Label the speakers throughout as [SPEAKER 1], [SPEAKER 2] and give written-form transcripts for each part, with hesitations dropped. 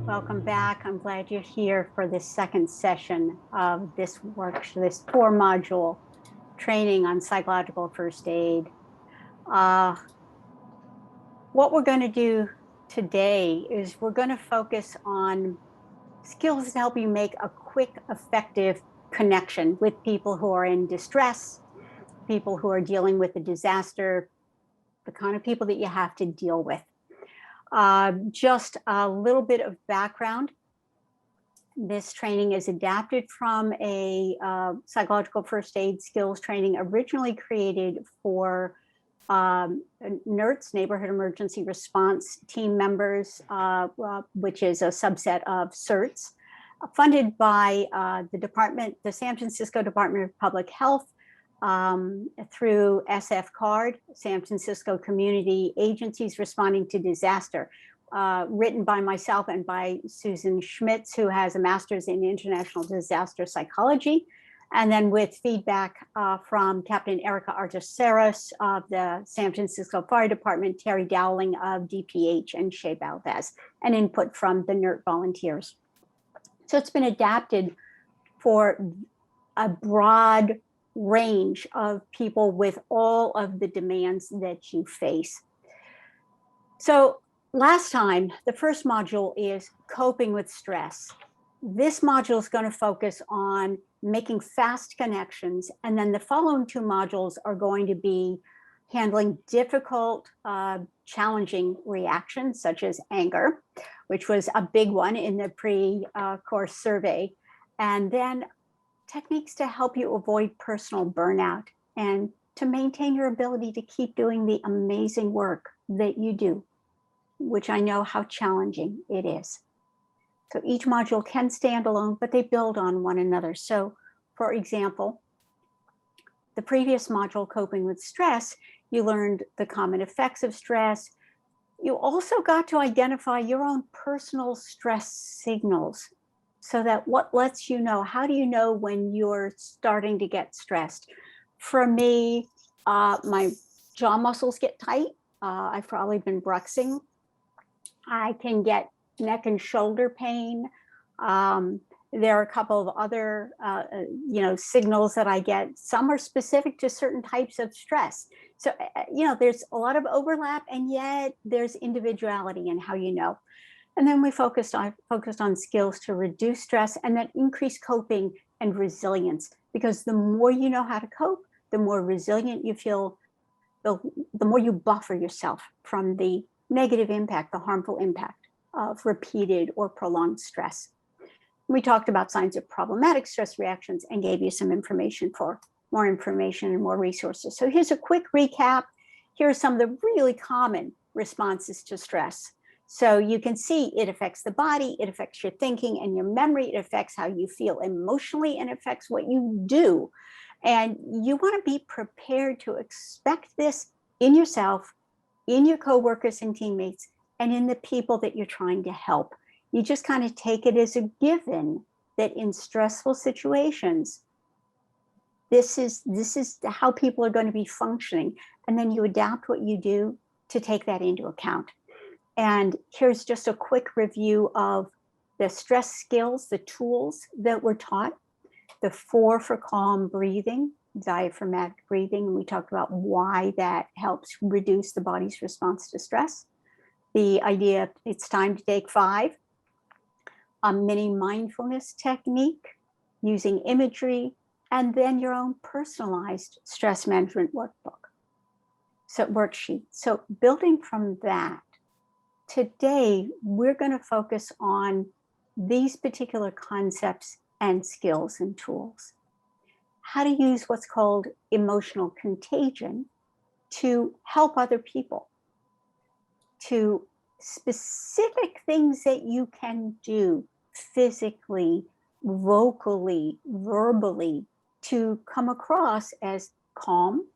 [SPEAKER 1] Welcome back. I'm glad you're here for this second session of this this 4-module training on psychological first aid. What we're going to do today is we're going to focus on skills to help you make a quick, effective connection with people who are in distress, people who are dealing with a disaster, the kind of people that you have to deal with. Just a little bit of background. This training is adapted from a psychological first aid skills training originally created for NERTs, Neighborhood Emergency Response Team members, which is a subset of CERTs, funded by the San Francisco Department of Public Health, through SF CARD, San Francisco Community Agencies Responding to Disaster, written by myself and by Susan Schmitz, who has a master's in international disaster psychology, and then with feedback from Captain Erica Arteseros of the San Francisco Fire Department, Terry Dowling of DPH, and Shea Valdez, and input from the NERT volunteers. So it's been adapted for a broad range of people with all of the demands that you face. So last time, the first module is coping with stress. This module is going to focus on making fast connections, and then the following 2 modules are going to be handling difficult, challenging reactions, such as anger, which was a big one in the pre-course survey, and then techniques to help you avoid personal burnout and to maintain your ability to keep doing the amazing work that you do, which I know how challenging it is. So each module can stand alone, but they build on one another. So, for example, the previous module, Coping with Stress, you learned the common effects of stress. You also got to identify your own personal stress signals, so that what lets you know, how do you know when you're starting to get stressed? For me, my jaw muscles get tight. I've probably been bruxing. I can get neck and shoulder pain. There are a couple of other, signals that I get. Some are specific to certain types of stress. So, there's a lot of overlap, and yet there's individuality in how you know. And then we focused on skills to reduce stress and then increase coping and resilience, because the more you know how to cope, the more resilient you feel, the more you buffer yourself from the negative impact, the harmful impact of repeated or prolonged stress. We talked about signs of problematic stress reactions and gave you some information for more information and more resources. So here's a quick recap. Here are some of the really common responses to stress. So you can see it affects the body, it affects your thinking and your memory, it affects how you feel emotionally, and it affects what you do. And you want to be prepared to expect this in yourself, in your coworkers and teammates, and in the people that you're trying to help. You just kind of take it as a given that in stressful situations, this is how people are going to be functioning. And then you adapt what you do to take that into account. And here's just a quick review of the stress skills, the tools that were taught. The 4 for calm breathing, diaphragmatic breathing, and we talked about why that helps reduce the body's response to stress. The idea, it's time to take 5, a mini mindfulness technique using imagery, and then your own personalized stress management worksheet. So building from that, today, we're going to focus on these particular concepts and skills and tools. How to use what's called emotional contagion to help other people, to specific things that you can do physically, vocally, verbally, to come across as calm,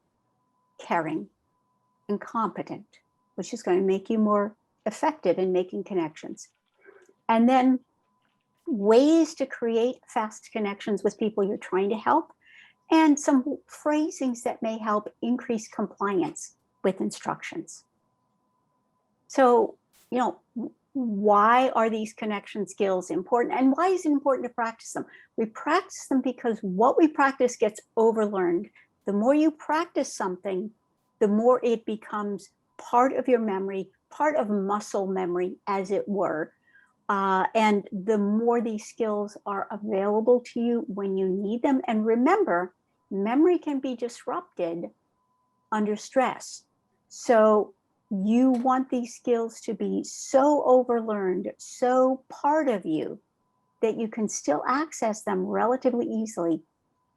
[SPEAKER 1] caring, and competent, which is going to make you more effective in making connections. And then ways to create fast connections with people you're trying to help, and some phrasings that may help increase compliance with instructions. So, Why are these connection skills important? And why is it important to practice them? We practice them because what we practice gets overlearned. The more you practice something, the more it becomes part of your memory, part of muscle memory, as it were. And the more these skills are available to you when you need them. And remember, memory can be disrupted under stress. So you want these skills to be so overlearned, so part of you, that you can still access them relatively easily,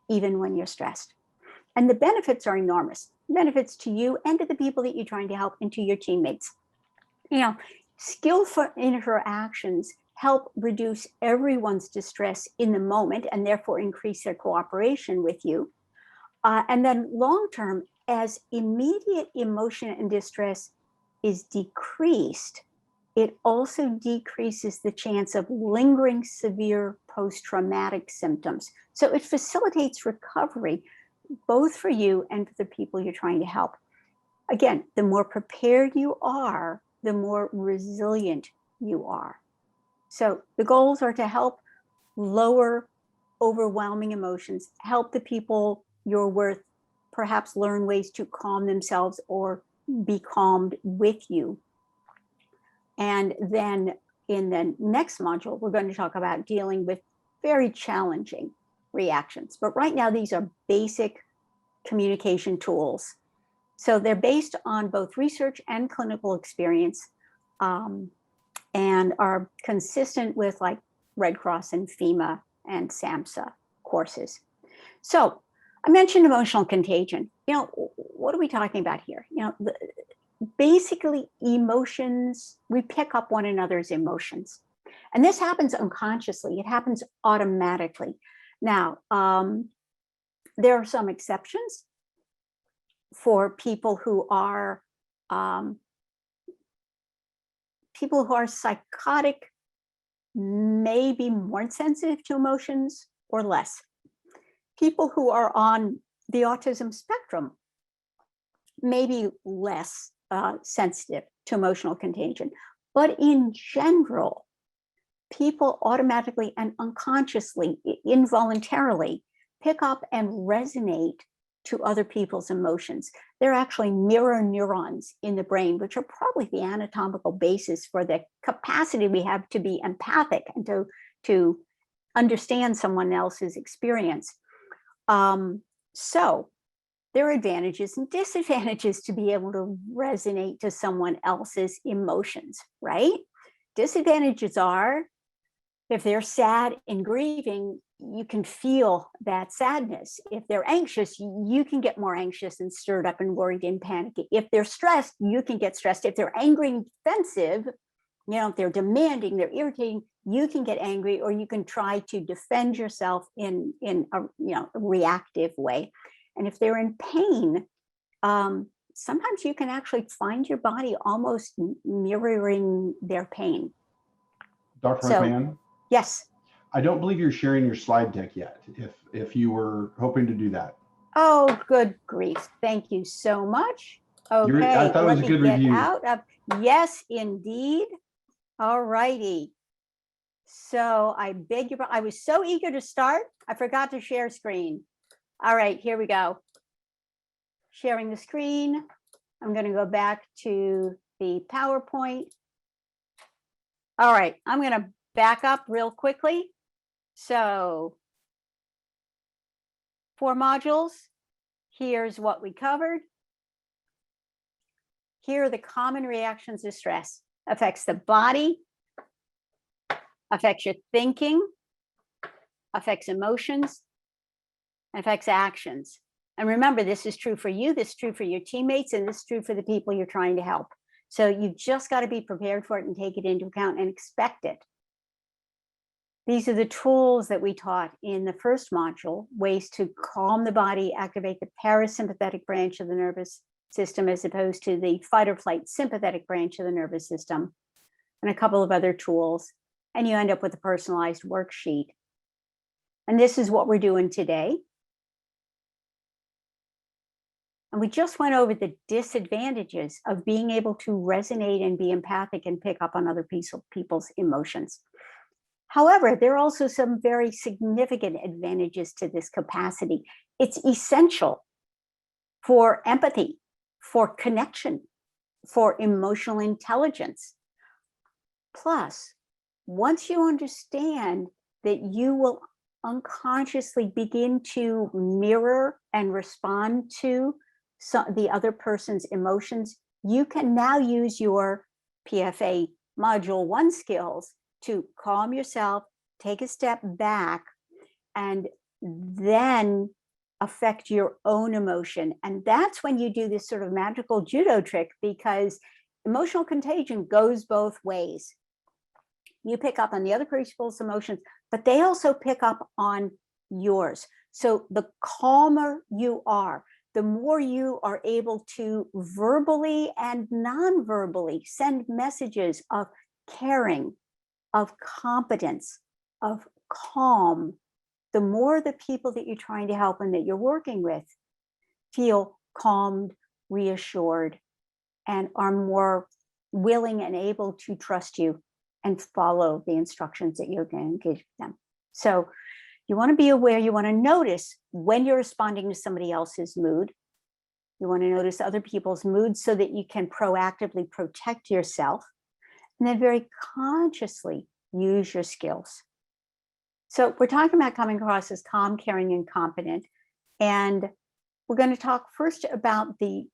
[SPEAKER 1] even when you're stressed. And the benefits are enormous. Benefits to you and to the people that you're trying to help and to your teammates. You know, skillful interactions help reduce everyone's distress in the moment and therefore increase their cooperation with you. And then long-term, as immediate emotion and distress is decreased, it also decreases the chance of lingering severe post-traumatic symptoms. So it facilitates recovery, both for you and for the people you're trying to help. Again, the more prepared you are, the more resilient you are. So the goals are to help lower overwhelming emotions, help the people you're with perhaps learn ways to calm themselves or be calmed with you. And then in the next module, we're going to talk about dealing with very challenging reactions. But right now, these are basic communication tools. So they're based on both research and clinical experience, and are consistent with like Red Cross and FEMA and SAMHSA courses. So I mentioned emotional contagion. You know, what are we talking about here? You know, basically emotions, we pick up one another's emotions. And this happens unconsciously. It happens automatically. Now, there are some exceptions for people who are psychotic, may be more sensitive to emotions or less. People who are on the autism spectrum may be less sensitive to emotional contagion. But in general, people automatically and unconsciously, involuntarily, pick up and resonate to other people's emotions. They're actually mirror neurons in the brain, which are probably the anatomical basis for the capacity we have to be empathic and to understand someone else's experience. So there are advantages and disadvantages to be able to resonate to someone else's emotions, right? Disadvantages are, if they're sad and grieving, you can feel that sadness. If they're anxious, you can get more anxious and stirred up and worried and panicky. If they're stressed, you can get stressed. If they're angry and defensive, you know, if they're demanding, they're irritating, you can get angry, or you can try to defend yourself in a reactive way. And if they're in pain, sometimes you can actually find your body almost mirroring their pain.
[SPEAKER 2] Dr. McMahon?
[SPEAKER 1] Yes.
[SPEAKER 2] I don't believe you're sharing your slide deck yet, if you were hoping to do that.
[SPEAKER 1] Oh, good grief. Thank you so much. Okay,
[SPEAKER 2] I thought it was a good review.
[SPEAKER 1] Yes, indeed. All righty. So I beg your pardon. I was so eager to start, I forgot to share screen. All right, here we go. Sharing the screen. I'm going to go back to the PowerPoint. All right, I'm going to back up real quickly. So 4 modules. Here's what we covered. Here are the common reactions to stress. Affects the body, affects your thinking, affects emotions, affects actions. And remember, this is true for you, this is true for your teammates, and this is true for the people you're trying to help. So you just got to be prepared for it and take it into account and expect it. These are the tools that we taught in the first module, ways to calm the body, activate the parasympathetic branch of the nervous system as opposed to the fight or flight sympathetic branch of the nervous system, and a couple of other tools. And you end up with a personalized worksheet. And this is what we're doing today. And we just went over the disadvantages of being able to resonate and be empathic and pick up on other people's emotions. However, there are also some very significant advantages to this capacity. It's essential for empathy, for connection, for emotional intelligence. Plus, once you understand that you will unconsciously begin to mirror and respond to the other person's emotions, you can now use your PFA Module 1 skills to calm yourself, take a step back, and then affect your own emotion. And that's when you do this sort of magical judo trick, because emotional contagion goes both ways. You pick up on the other people's emotions, but they also pick up on yours. So the calmer you are, the more you are able to verbally and non-verbally send messages of caring, of competence, of calm, the more the people that you're trying to help and that you're working with feel calmed, reassured, and are more willing and able to trust you and follow the instructions that you're going to give them. So you want to be aware, you want to notice when you're responding to somebody else's mood. You want to notice other people's moods so that you can proactively protect yourself, and then very consciously use your skills. So we're talking about coming across as calm, caring, and competent. And we're going to talk first about the,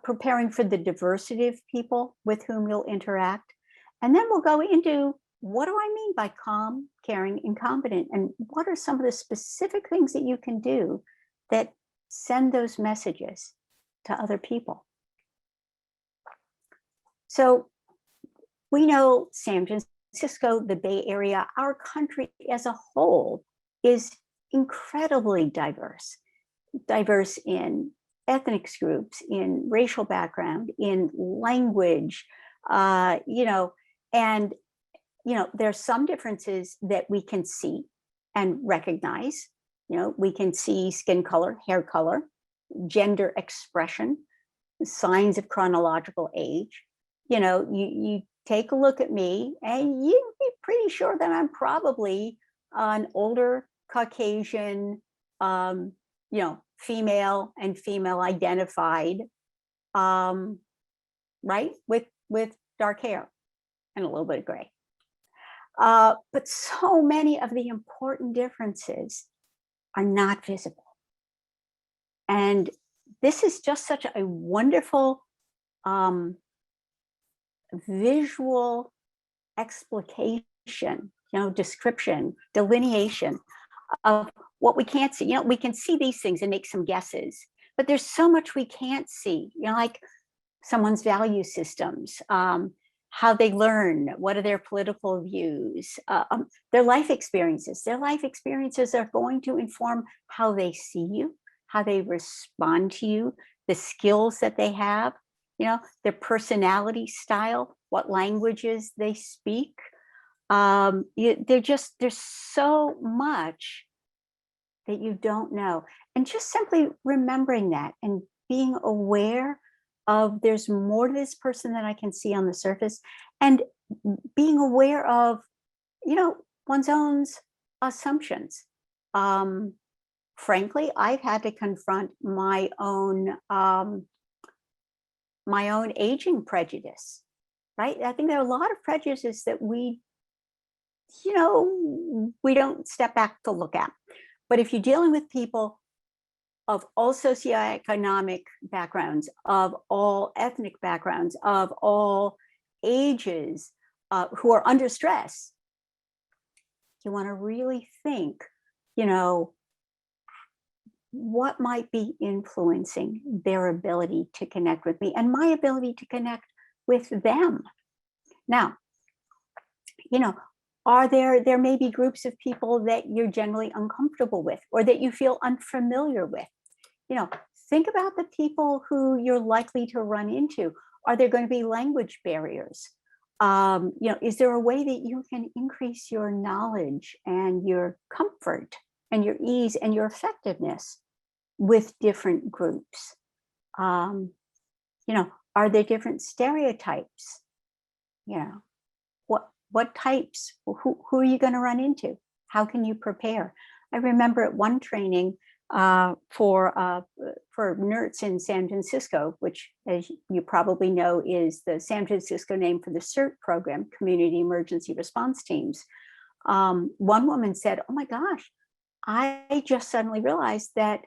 [SPEAKER 1] preparing for the diversity of people with whom you'll interact. And then we'll go into, what do I mean by calm, caring, and competent? And what are some of the specific things that you can do that send those messages to other people? So we know San Francisco, the Bay Area, our country as a whole is incredibly diverse in ethnic groups, in racial background, in language, and there's some differences that we can see and recognize. We can see skin color, hair color, gender expression, signs of chronological age. You take a look at me and you'd be pretty sure that I'm probably an older Caucasian, female and female identified, right? With dark hair and a little bit of gray. But so many of the important differences are not visible. And this is just such a wonderful visual explication, description, delineation of what we can't see. We can see these things and make some guesses, but there's so much we can't see, like someone's value systems, how they learn, what are their political views, their life experiences. Their life experiences are going to inform how they see you, how they respond to you, the skills that they have, their personality style, what languages they speak. There's so much that you don't know. And just simply remembering that and being aware of there's more to this person than I can see on the surface, and being aware of, one's own assumptions. Frankly, I've had to confront my own aging prejudice, right? I think there are a lot of prejudices that we don't step back to look at. But if you're dealing with people of all socioeconomic backgrounds, of all ethnic backgrounds, of all ages, who are under stress, you want to really think, what might be influencing their ability to connect with me and my ability to connect with them. Now, there may be groups of people that you're generally uncomfortable with, or that you feel unfamiliar with. Think about the people who you're likely to run into. Are there going to be language barriers? Is there a way that you can increase your knowledge and your comfort and your ease and your effectiveness with different groups? Um, are there different stereotypes? You know, what types? Who are you going to run into? How can you prepare? I remember at one training for NERTS in San Francisco, which, as you probably know, is the San Francisco name for the CERT program, Community Emergency Response Teams. One woman said, "Oh my gosh, I just suddenly realized that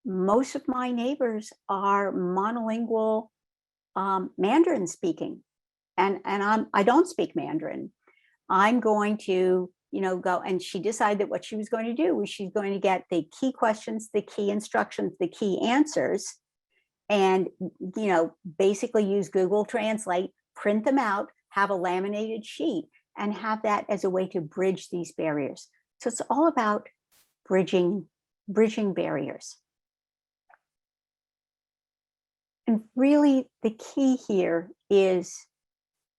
[SPEAKER 1] most of my neighbors are monolingual Mandarin speaking, and I don't speak Mandarin. I'm going to, go." And she decided that what she was going to do was she's going to get the key questions, the key instructions, the key answers, and, basically use Google Translate, print them out, have a laminated sheet, and have that as a way to bridge these barriers. So it's all about bridging barriers. And really the key here is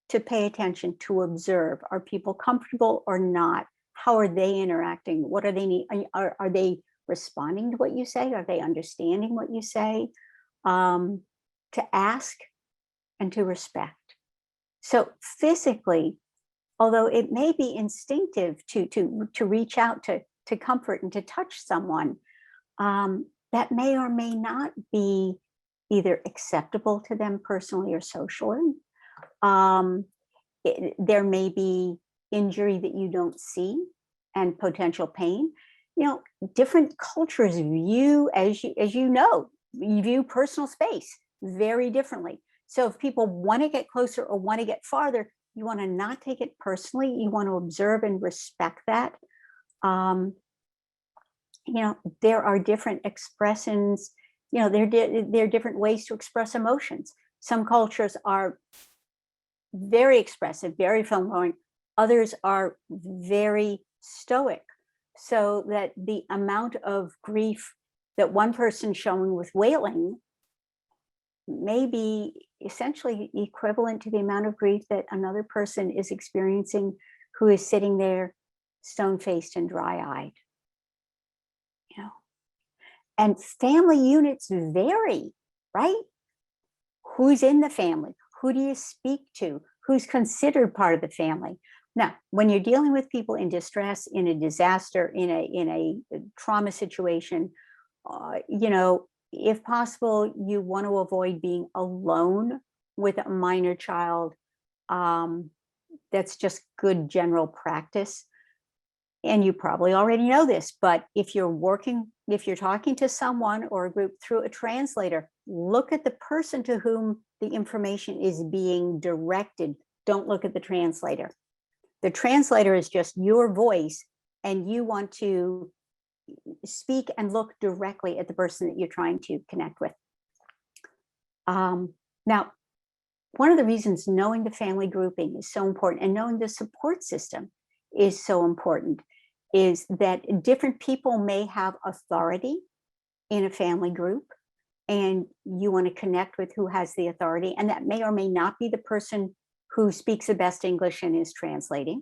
[SPEAKER 1] to pay attention, to observe. Are people comfortable or not? How are they interacting? What are they need? Are they responding to what you say? Are they understanding what you say? To ask and to respect. So physically, although it may be instinctive to reach out to comfort and to touch someone, that may or may not be either acceptable to them personally or socially. There may be injury that you don't see and potential pain. Different cultures view, as you know, you view personal space very differently. So if people want to get closer or want to get farther, you want to not take it personally. You want to observe and respect that. There are different expressions. There are different ways to express emotions. Some cultures are very expressive, very film-going. Others are very stoic, so that the amount of grief that one person's showing with wailing may be essentially equivalent to the amount of grief that another person is experiencing who is sitting there stone-faced and dry-eyed. And family units vary, right? Who's in the family? Who do you speak to? Who's considered part of the family? Now, when you're dealing with people in distress, in a disaster, in a trauma situation, if possible, you want to avoid being alone with a minor child. That's just good general practice. And you probably already know this, but if you're talking to someone or a group through a translator, look at the person to whom the information is being directed. Don't look at the translator. The translator is just your voice, and you want to speak and look directly at the person that you're trying to connect with. Now, one of the reasons knowing the family grouping is so important and knowing the support system is so important is that different people may have authority in a family group, and you want to connect with who has the authority, and that may or may not be the person who speaks the best English and is translating.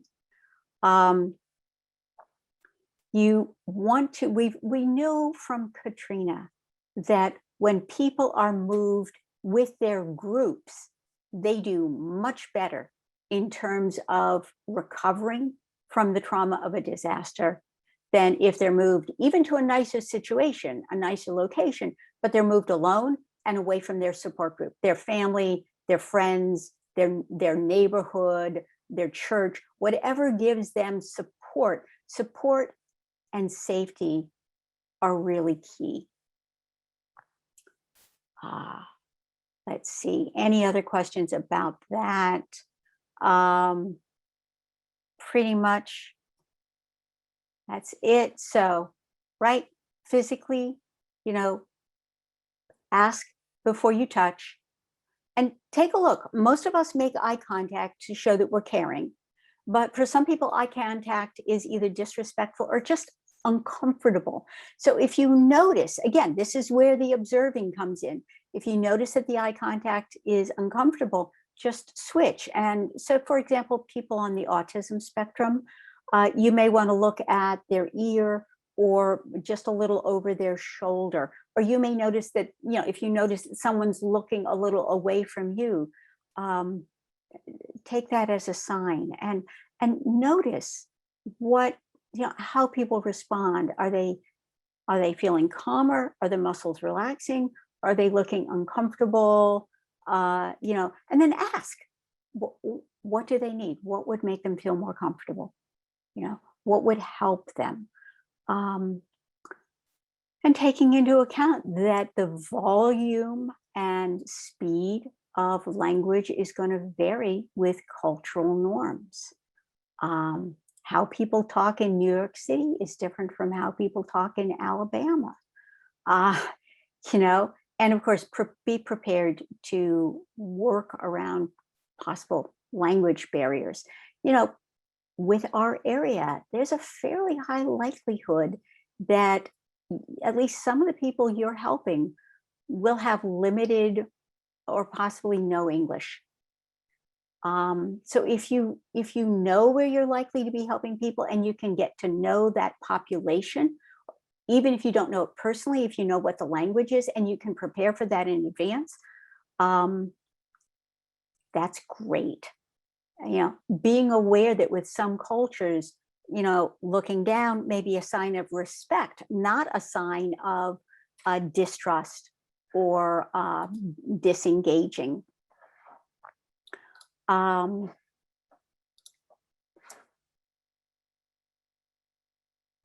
[SPEAKER 1] You want to, we know from Katrina that when people are moved with their groups, they do much better in terms of recovering from the trauma of a disaster than if they're moved even to a nicer situation, a nicer location, but they're moved alone and away from their support group, their family, their friends, their neighborhood, their church, whatever gives them support. Support and safety are really key. Let's see, any other questions about that? Pretty much that's it. So, right, physically, ask before you touch and take a look. Most of us make eye contact to show that we're caring, but for some people, eye contact is either disrespectful or just uncomfortable. So if you notice, again, this is where the observing comes in. If you notice that the eye contact is uncomfortable, just switch. And so, for example, people on the autism spectrum, you may want to look at their ear or just a little over their shoulder. Or you may notice that, if you notice that someone's looking a little away from you, um, take that as a sign, and notice what, how people respond. Are they feeling calmer? Are the muscles relaxing? Are they looking uncomfortable? And then ask, what do they need? What would make them feel more comfortable? What would help them? And taking into account that the volume and speed of language is going to vary with cultural norms. How people talk in New York City is different from how people talk in Alabama. Uh, and of course, be prepared to work around possible language barriers. With our area, there's a fairly high likelihood that at least some of the people you're helping will have limited or possibly no English. So if you know where you're likely to be helping people, and you can get to know that population, even if you don't know it personally, if you know what the language is and you can prepare for that in advance, that's great. Being aware that with some cultures, looking down may be a sign of respect, not a sign of distrust or disengaging.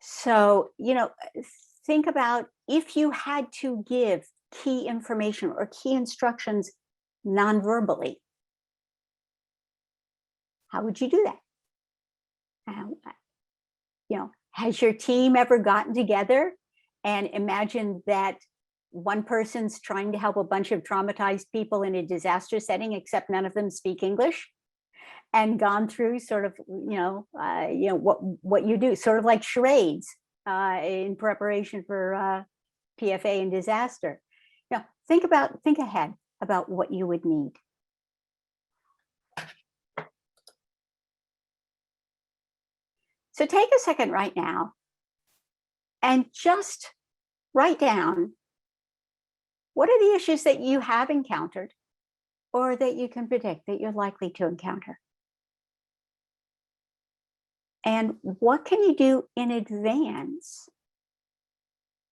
[SPEAKER 1] So, think about if you had to give key information or key instructions non-verbally, how would you do that? Has your team ever gotten together and imagined that one person's trying to help a bunch of traumatized people in a disaster setting, except none of them speak English, and gone through sort of, what you do, sort of like charades in preparation for PFA and disaster. Think ahead about what you would need. So take a second right now and just write down, what are the issues that you have encountered or that you can predict that you're likely to encounter? And what can you do in advance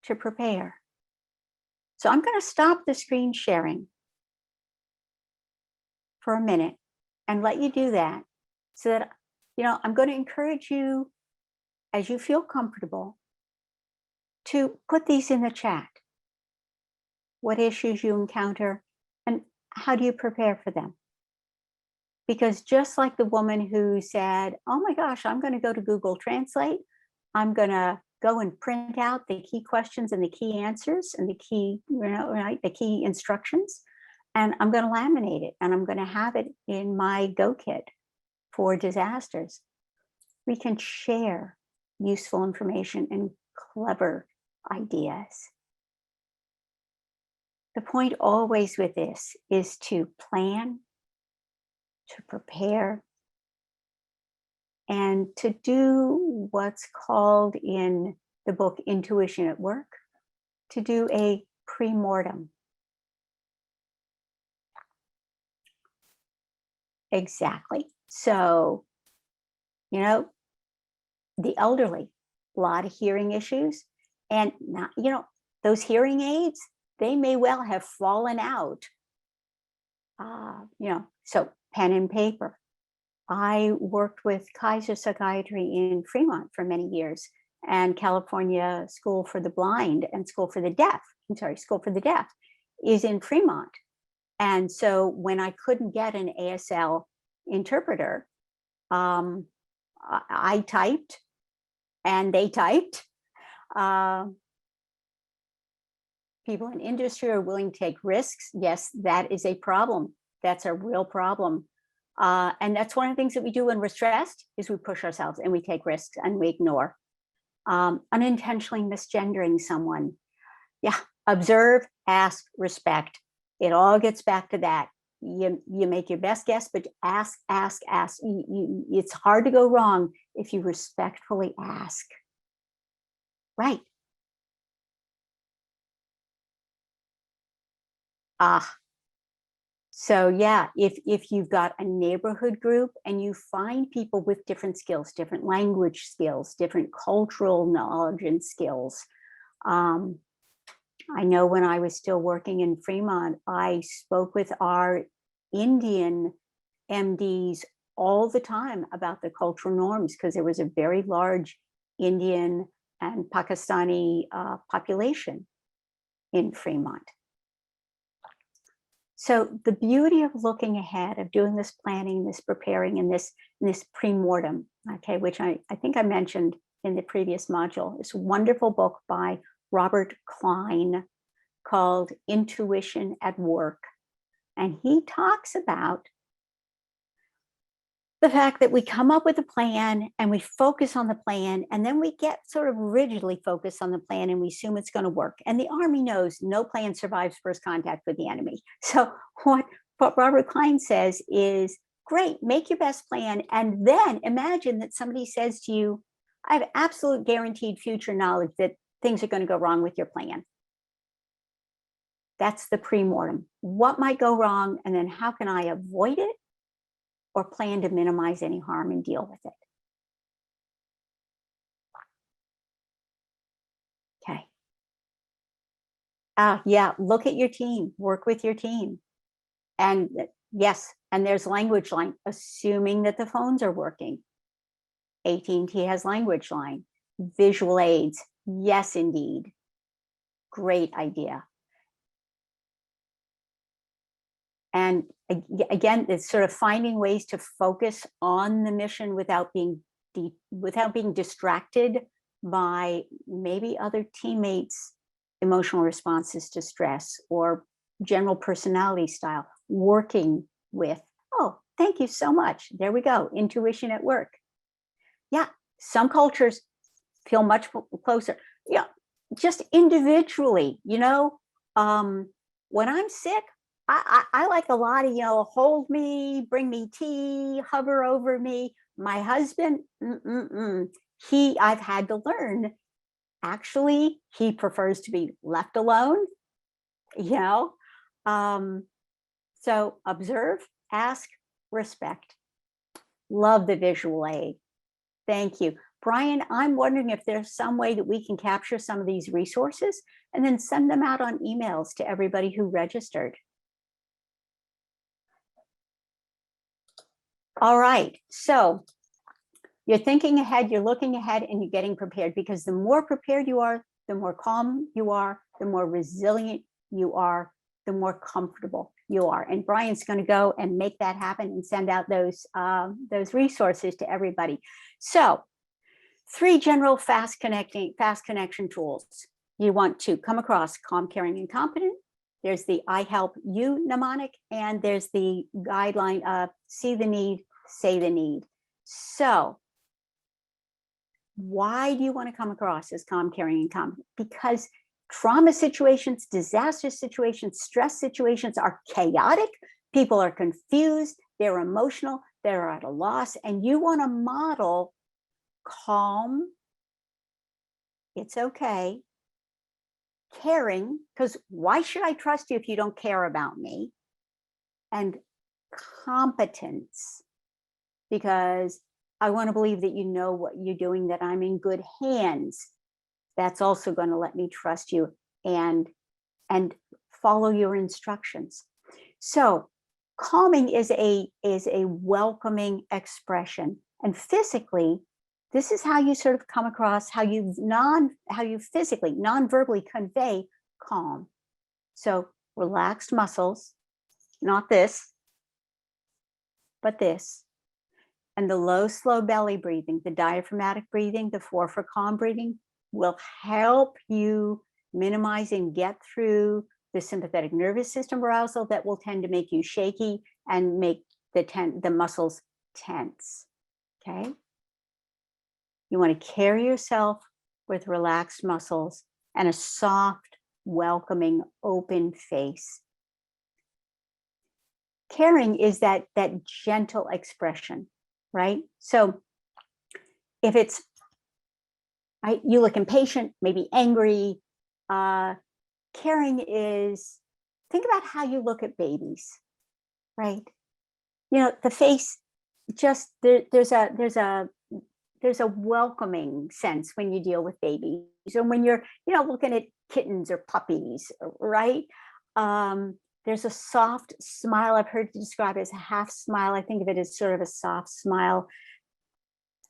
[SPEAKER 1] to prepare? So I'm going to stop the screen sharing for a minute and let you do that, so that, I'm going to encourage you, as you feel comfortable, to put these in the chat. What issues you encounter and how do you prepare for them? Because just like the woman who said, oh my gosh, I'm going to go to Google Translate, I'm going to go and print out the key questions and the key answers and the key, the key instructions, and I'm going to laminate it and I'm going to have it in my Go Kit for disasters. We can share useful information and clever ideas. The point always with this is to plan, to prepare, and to do what's called in the book Intuition at Work, to do a pre-mortem. Exactly. So, the elderly, a lot of hearing issues, and not, those hearing aids, they may well have fallen out. So pen and paper. I worked with Kaiser Psychiatry in Fremont for many years, and California School for the Blind and School for the Deaf is in Fremont. And so when I couldn't get an ASL interpreter, I typed and they typed. People in industry are willing to take risks. Yes, that is a problem. That's a real problem. And that's one of the things that we do when we're stressed, is we push ourselves and we take risks and we ignore. Unintentionally misgendering someone. Yeah, observe, ask, respect. It all gets back to that. You make your best guess, but ask. It's hard to go wrong if you respectfully ask. Right. Ah, so yeah, if you've got a neighborhood group and you find people with different skills, different language skills, different cultural knowledge and skills. Um, I know when I was still working in Fremont, I spoke with our Indian MDs all the time about the cultural norms because there was a very large Indian and Pakistani population in Fremont. So the beauty of looking ahead, of doing this planning, this preparing, and this pre-mortem, okay, which I think I mentioned in the previous module, this wonderful book by Robert Klein called Intuition at Work. And he talks about the fact that we come up with a plan and we focus on the plan, and then we get sort of rigidly focused on the plan and we assume it's going to work. And the Army knows no plan survives first contact with the enemy. So what Robert Klein says is, great, make your best plan, and then imagine that somebody says to you, I have absolute guaranteed future knowledge that things are going to go wrong with your plan. That's the pre-mortem. What might go wrong, and then how can I avoid it or plan to minimize any harm and deal with it? Okay. Yeah, look at your team, work with your team. And yes, and there's language line, assuming that the phones are working. AT&T has language line. Visual aids, yes, indeed. Great idea. And again, it's sort of finding ways to focus on the mission without being distracted by maybe other teammates' emotional responses to stress or general personality style. Working with, oh, thank you so much. There we go. Intuition at work. Yeah, some cultures feel much closer. Yeah, just individually, when I'm sick, I like a lot of, hold me, bring me tea, hover over me. My husband, I've had to learn, actually, he prefers to be left alone, you know. So observe, ask, respect. Love the visual aid. Thank you. Brian, I'm wondering if there's some way that we can capture some of these resources and then send them out on emails to everybody who registered. All right, so you're thinking ahead, you're looking ahead, and you're getting prepared, because the more prepared you are, the more calm you are, the more resilient you are, the more comfortable you are. And Brian's going to go and make that happen and send out those resources to everybody. So 3 general fast connection tools. You want to come across calm, caring, and competent. There's the I help you mnemonic, and there's the guideline of see the need, say the need. So why do you want to come across as calm, caring, and competent? Because trauma situations, disaster situations, stress situations are chaotic. People are confused, they're emotional, they're at a loss, and you want to model calm, it's okay, caring, because why should I trust you if you don't care about me? And competence, because I want to believe that you know what you're doing, that I'm in good hands. That's also going to let me trust you and follow your instructions. So calming is a welcoming expression, and physically, this is how you sort of come across, how you physically, non-verbally convey calm. So relaxed muscles, not this, but this. And the low, slow belly breathing, the diaphragmatic breathing, the 4 for calm breathing will help you minimize and get through the sympathetic nervous system arousal that will tend to make you shaky and make the muscles tense, okay? You want to carry yourself with relaxed muscles and a soft, welcoming, open face. Caring is that gentle expression, right? So if it's right? You look impatient, maybe angry. Caring is, think about how you look at babies, right? You know, the face, just there's a welcoming sense when you deal with babies, and when you're, you know, looking at kittens or puppies, right? There's a soft smile. I've heard it described as a half smile. I think of it as sort of a soft smile.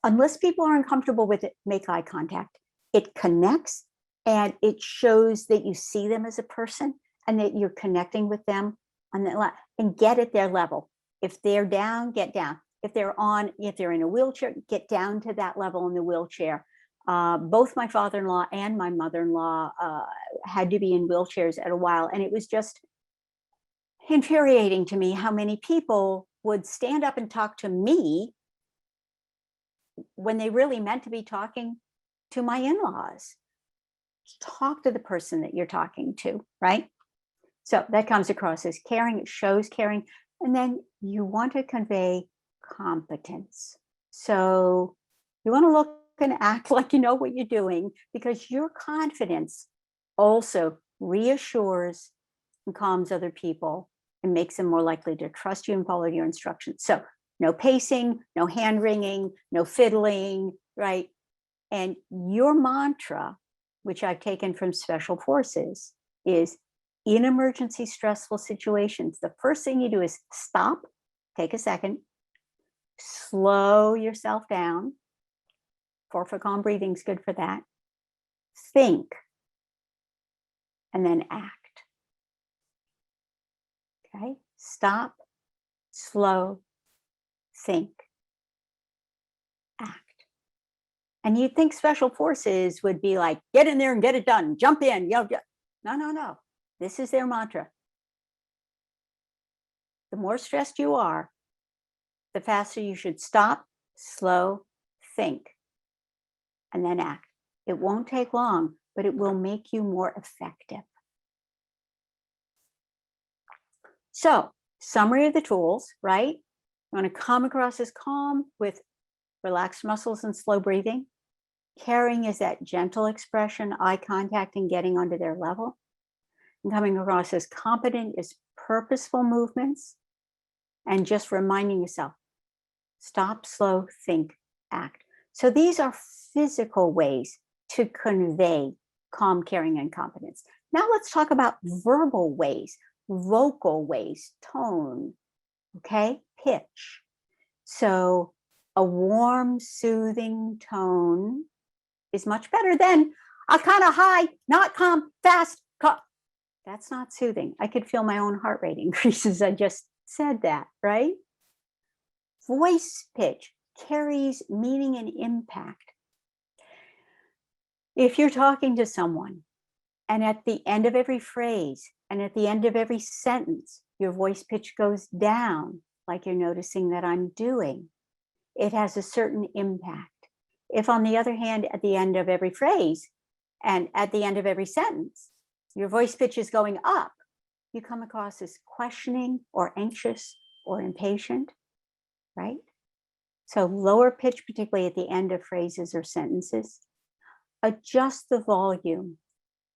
[SPEAKER 1] Unless people are uncomfortable with it, make eye contact. It connects, and it shows that you see them as a person and that you're connecting with them on the and get at their level. If they're down, get down. If they're in a wheelchair, get down to that level in the wheelchair. Both my father-in-law and my mother-in-law had to be in wheelchairs at a while, and it was just infuriating to me how many people would stand up and talk to me when they really meant to be talking to my in-laws. Talk to the person that you're talking to, right? So that comes across as caring. It shows caring. And then you want to convey competence. So you want to look and act like you know what you're doing, because your confidence also reassures and calms other people and makes them more likely to trust you and follow your instructions. So no pacing, no hand wringing, no fiddling, right? And your mantra, which I've taken from Special Forces, is in emergency stressful situations, the first thing you do is stop, take a second, slow yourself down. 4-foot calm breathing is good for that. Think, and then act. Okay, stop, slow, think, act. And you'd think Special Forces would be like, get in there and get it done, jump in. No, no, no. This is their mantra. The more stressed you are, the faster you should stop, slow, think, and then act. It won't take long, but it will make you more effective. So, summary of the tools, right? You want to come across as calm with relaxed muscles and slow breathing. Caring is that gentle expression, eye contact, and getting onto their level. And coming across as competent is purposeful movements, and just reminding yourself, stop, slow, think, act. So these are physical ways to convey calm, caring, and competence. Now let's talk about verbal ways, vocal ways, tone, okay, pitch. So a warm, soothing tone is much better than a kind of high, not calm, fast, calm. That's not soothing. I could feel my own heart rate increase as I just said that, right? Voice pitch carries meaning and impact. If you're talking to someone and at the end of every phrase and at the end of every sentence, your voice pitch goes down, like you're noticing that I'm doing, it has a certain impact. If, on the other hand, at the end of every phrase and at the end of every sentence, your voice pitch is going up, you come across as questioning or anxious or impatient, right? So lower pitch, particularly at the end of phrases or sentences. Adjust the volume.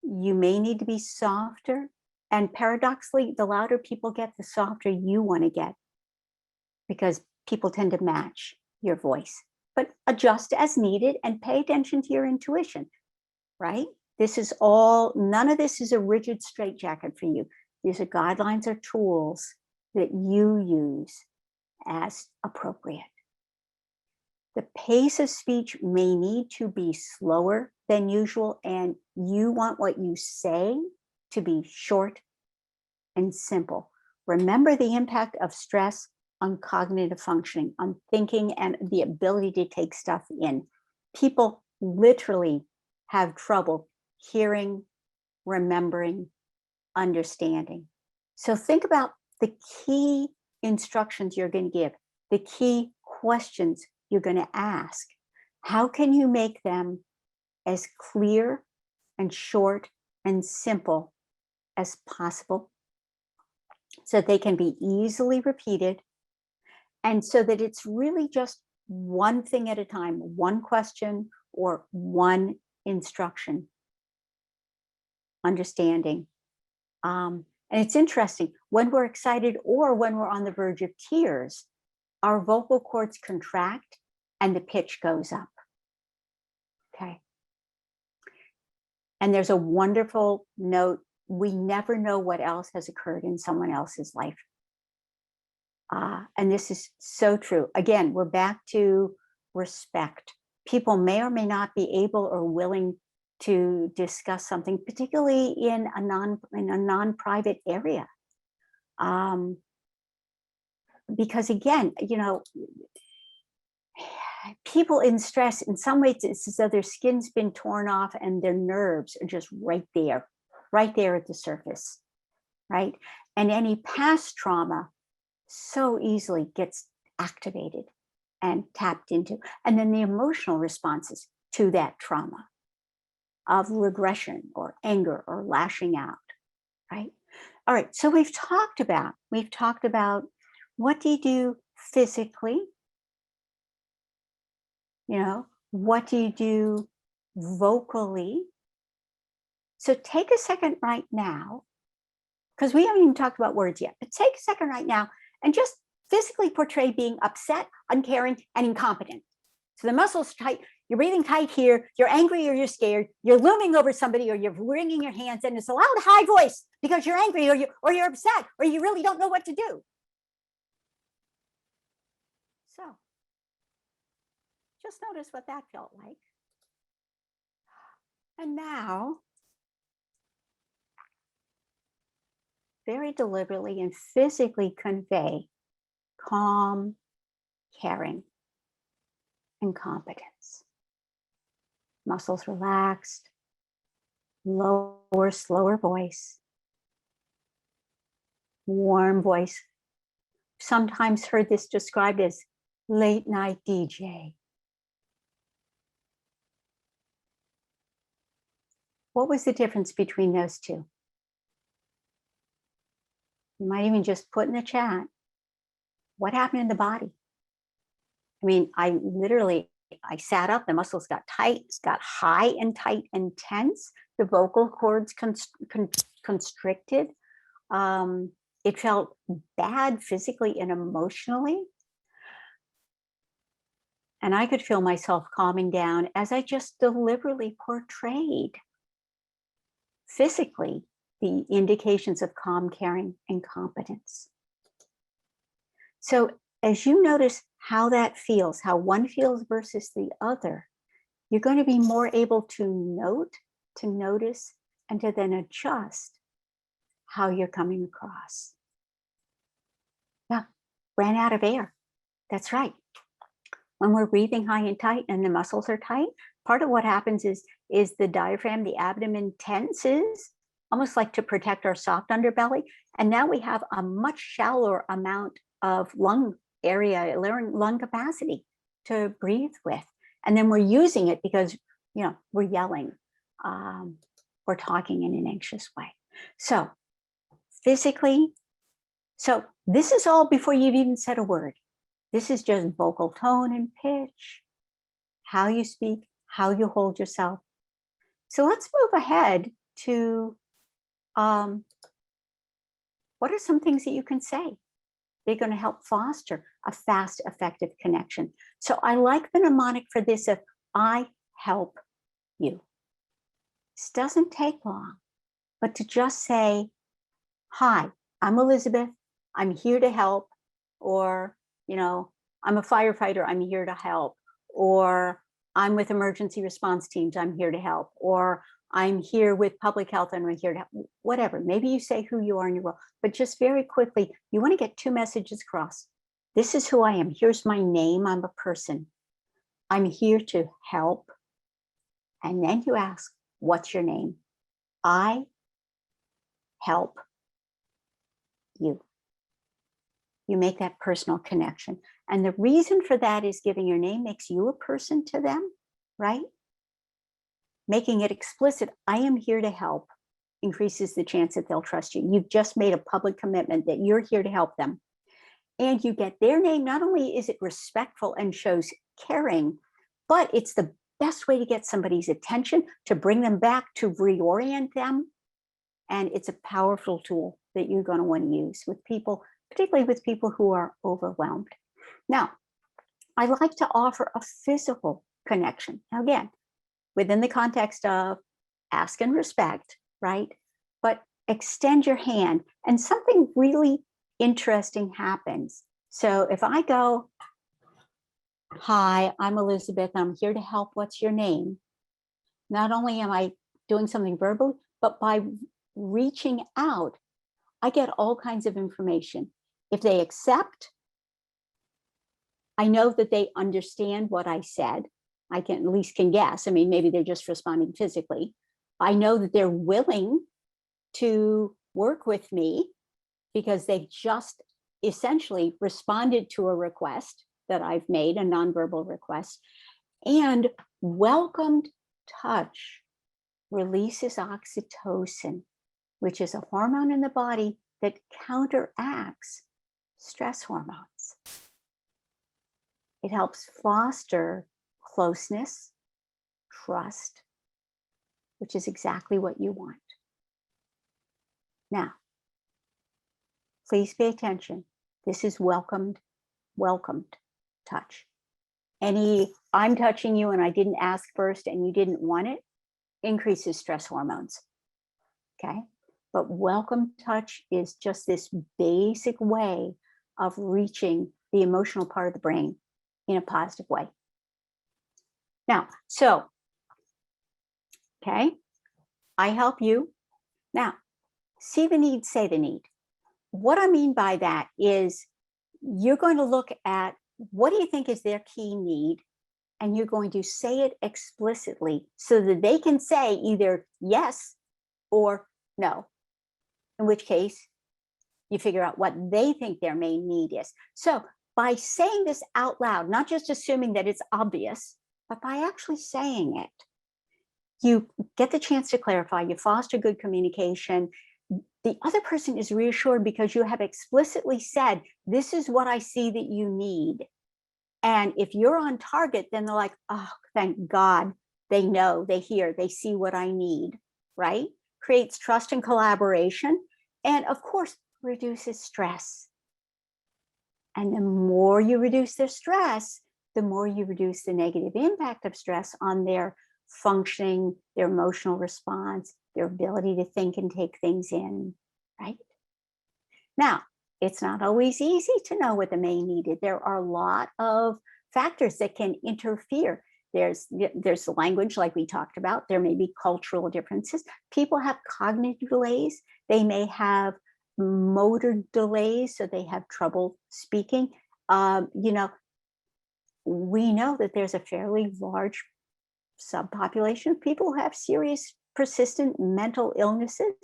[SPEAKER 1] You may need to be softer, and paradoxically, the louder people get, the softer you want to get, because people tend to match your voice. But adjust as needed and pay attention to your intuition, right? This is all, none of this is a rigid straitjacket for you. These are guidelines or tools that you use as appropriate. The pace of speech may need to be slower than usual, and you want what you say to be short and simple. Remember the impact of stress on cognitive functioning, on thinking, and the ability to take stuff in. People literally have trouble hearing, remembering, understanding. So think about the key instructions you're going to give, the key questions you're going to ask. How can you make them as clear and short and simple as possible so they can be easily repeated, and so that it's really just one thing at a time, one question or one instruction, understanding. And it's interesting, when we're excited or when we're on the verge of tears, our vocal cords contract and the pitch goes up. Okay. And there's a wonderful note. We never know what else has occurred in someone else's life. And this is so true. Again, we're back to respect. People may or may not be able or willing to discuss something, particularly in a non-private area. Because again, people in stress, in some ways, it's as though their skin's been torn off and their nerves are just right there at the surface, right? And any past trauma so easily gets activated and tapped into. And then the emotional responses to that trauma of regression or anger or lashing out, right? All right, so we've talked about what do you do physically? What do you do vocally? So take a second right now, because we haven't even talked about words yet, but take a second right now and just physically portray being upset, uncaring, and incompetent. So the muscles tight, you're breathing tight here, you're angry or you're scared, you're looming over somebody or you're wringing your hands and it's a loud, high voice because you're angry or you're upset or you really don't know what to do. So just notice what that felt like. And now, very deliberately and physically convey calm, caring, and competence. Muscles relaxed, lower, slower voice, warm voice. Sometimes heard this described as late night DJ. What was the difference between those two? You might even just put in the chat, what happened in the body? I mean, I sat up, the muscles got tight, got high and tight and tense. The vocal cords constricted. It felt bad physically and emotionally. And I could feel myself calming down as I just deliberately portrayed physically the indications of calm, caring, and competence. So as you notice how that feels, how one feels versus the other, you're going to be more able to note, to notice, and to then adjust how you're coming across. Yeah, ran out of air. That's right. When we're breathing high and tight and the muscles are tight, part of what happens is the diaphragm, the abdomen tenses, almost like to protect our soft underbelly. And now we have a much shallower amount of lung area, lung capacity to breathe with. And then we're using it because, we're yelling, or talking in an anxious way. So physically, so this is all before you've even said a word. This is just vocal tone and pitch, how you speak, how you hold yourself. So let's move ahead to what are some things that you can say? They're going to help foster a fast, effective connection. So I like the mnemonic for this of I help you. This doesn't take long, but to just say, hi, I'm Elizabeth, I'm here to help, or, I'm a firefighter, I'm here to help, or I'm with emergency response teams, I'm here to help, or I'm here with public health and we're here to help, whatever. Maybe you say who you are in your role, but just very quickly, you want to get two messages across. This is who I am. Here's my name. I'm a person. I'm here to help. And then you ask, what's your name? I help you. You make that personal connection. And the reason for that is giving your name makes you a person to them, right? Making it explicit, I am here to help, increases the chance that they'll trust you. You've just made a public commitment that you're here to help them. And you get their name. Not only is it respectful and shows caring, but it's the best way to get somebody's attention, to bring them back, to reorient them. And it's a powerful tool that you're going to want to use with people, particularly with people who are overwhelmed. Now, I like to offer a physical connection. Now, again, within the context of ask and respect, right? But extend your hand and something really interesting happens. So if I go, hi, I'm Elizabeth, I'm here to help, what's your name? Not only am I doing something verbally, but by reaching out, I get all kinds of information. If they accept, I know that they understand what I said. I can at least can guess. I mean, maybe they're just responding physically. I know that they're willing to work with me because they've just essentially responded to a request that I've made, a nonverbal request. And welcomed touch releases oxytocin, which is a hormone in the body that counteracts stress hormones. It helps foster closeness, trust, which is exactly what you want. Now, please pay attention. This is welcomed touch. Any, I'm touching you and I didn't ask first and you didn't want it, increases stress hormones. Okay. But welcome touch is just this basic way of reaching the emotional part of the brain in a positive way. Now, so, okay, I help you. Now, see the need, say the need. What I mean by that is you're going to look at what do you think is their key need, and you're going to say it explicitly so that they can say either yes or no, in which case you figure out what they think their main need is. So by saying this out loud, not just assuming that it's obvious, but by actually saying it, you get the chance to clarify, you foster good communication. The other person is reassured because you have explicitly said, this is what I see that you need. And if you're on target, then they're like, oh, thank God, they know, they hear, they see what I need, right? Creates trust and collaboration. And of course, reduces stress. And the more you reduce their stress, the more you reduce the negative impact of stress on their functioning, their emotional response, their ability to think and take things in, right? Now, it's not always easy to know what the main need is. There are a lot of factors that can interfere. There's the language, like we talked about. There may be cultural differences. People have cognitive delays. They may have motor delays, so they have trouble speaking. You know, we know that there's a fairly large subpopulation of people who have serious persistent mental illnesses.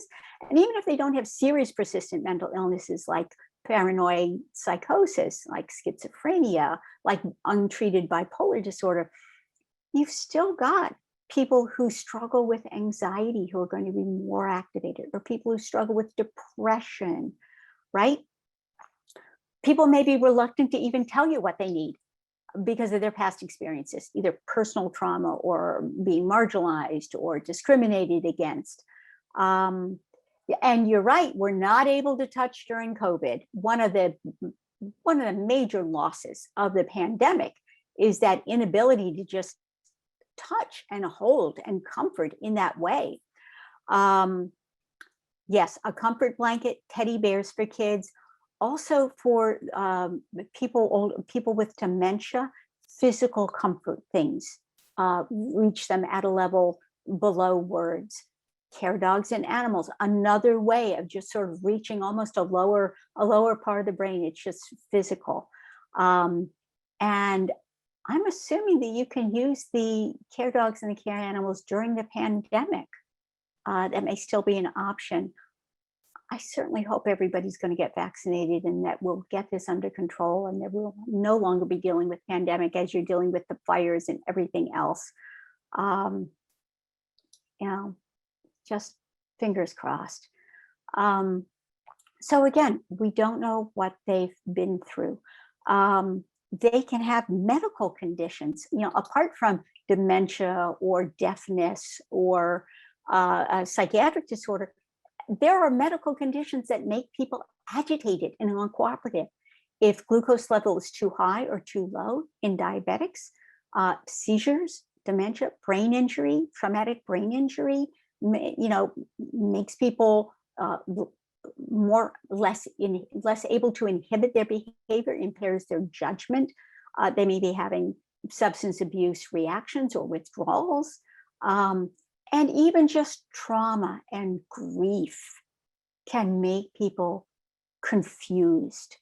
[SPEAKER 1] And even if they don't have serious persistent mental illnesses like paranoid psychosis, like schizophrenia, like untreated bipolar disorder, you've still got people who struggle with anxiety who are going to be more activated, or people who struggle with depression, right? People may be reluctant to even tell you what they need because of their past experiences, either personal trauma or being marginalized or discriminated against. And you're right, we're not able to touch during COVID. One of the major losses of the pandemic is that inability to just touch and hold and comfort in that way. Yes, a comfort blanket, teddy bears for kids. Also for people with dementia, physical comfort things reach them at a level below words. Care dogs and animals, another way of just sort of reaching almost a lower part of the brain. It's just physical. And I'm assuming that you can use the care dogs and the care animals during the pandemic. That may still be an option. I certainly hope everybody's going to get vaccinated and that we'll get this under control and that we'll no longer be dealing with pandemic as you're dealing with the fires and everything else. You know, just fingers crossed. So again, we don't know what they've been through. They can have medical conditions, you know, apart from dementia or deafness or a psychiatric disorder, there are medical conditions that make people agitated and uncooperative. If glucose level is too high or too low in diabetics, seizures, dementia, brain injury, traumatic brain injury, makes people less able to inhibit their behavior, impairs their judgment. They may be having substance abuse reactions or withdrawals, and even just trauma and grief can make people confused.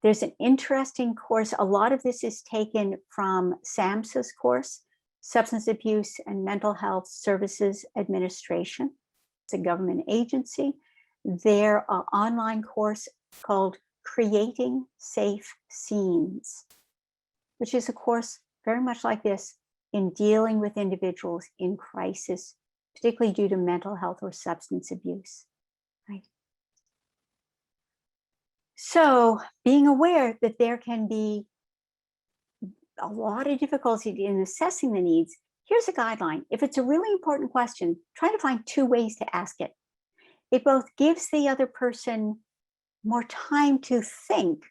[SPEAKER 1] There's an interesting course. A lot of this is taken from SAMHSA's course, Substance Abuse and Mental Health Services Administration. It's a government agency. Their online course called Creating Safe Scenes, which is a course very much like this in dealing with individuals in crisis, particularly due to mental health or substance abuse, right? So being aware that there can be a lot of difficulty in assessing the needs, here's a guideline. If it's a really important question, try to find 2 ways to ask it. It both gives the other person more time to think,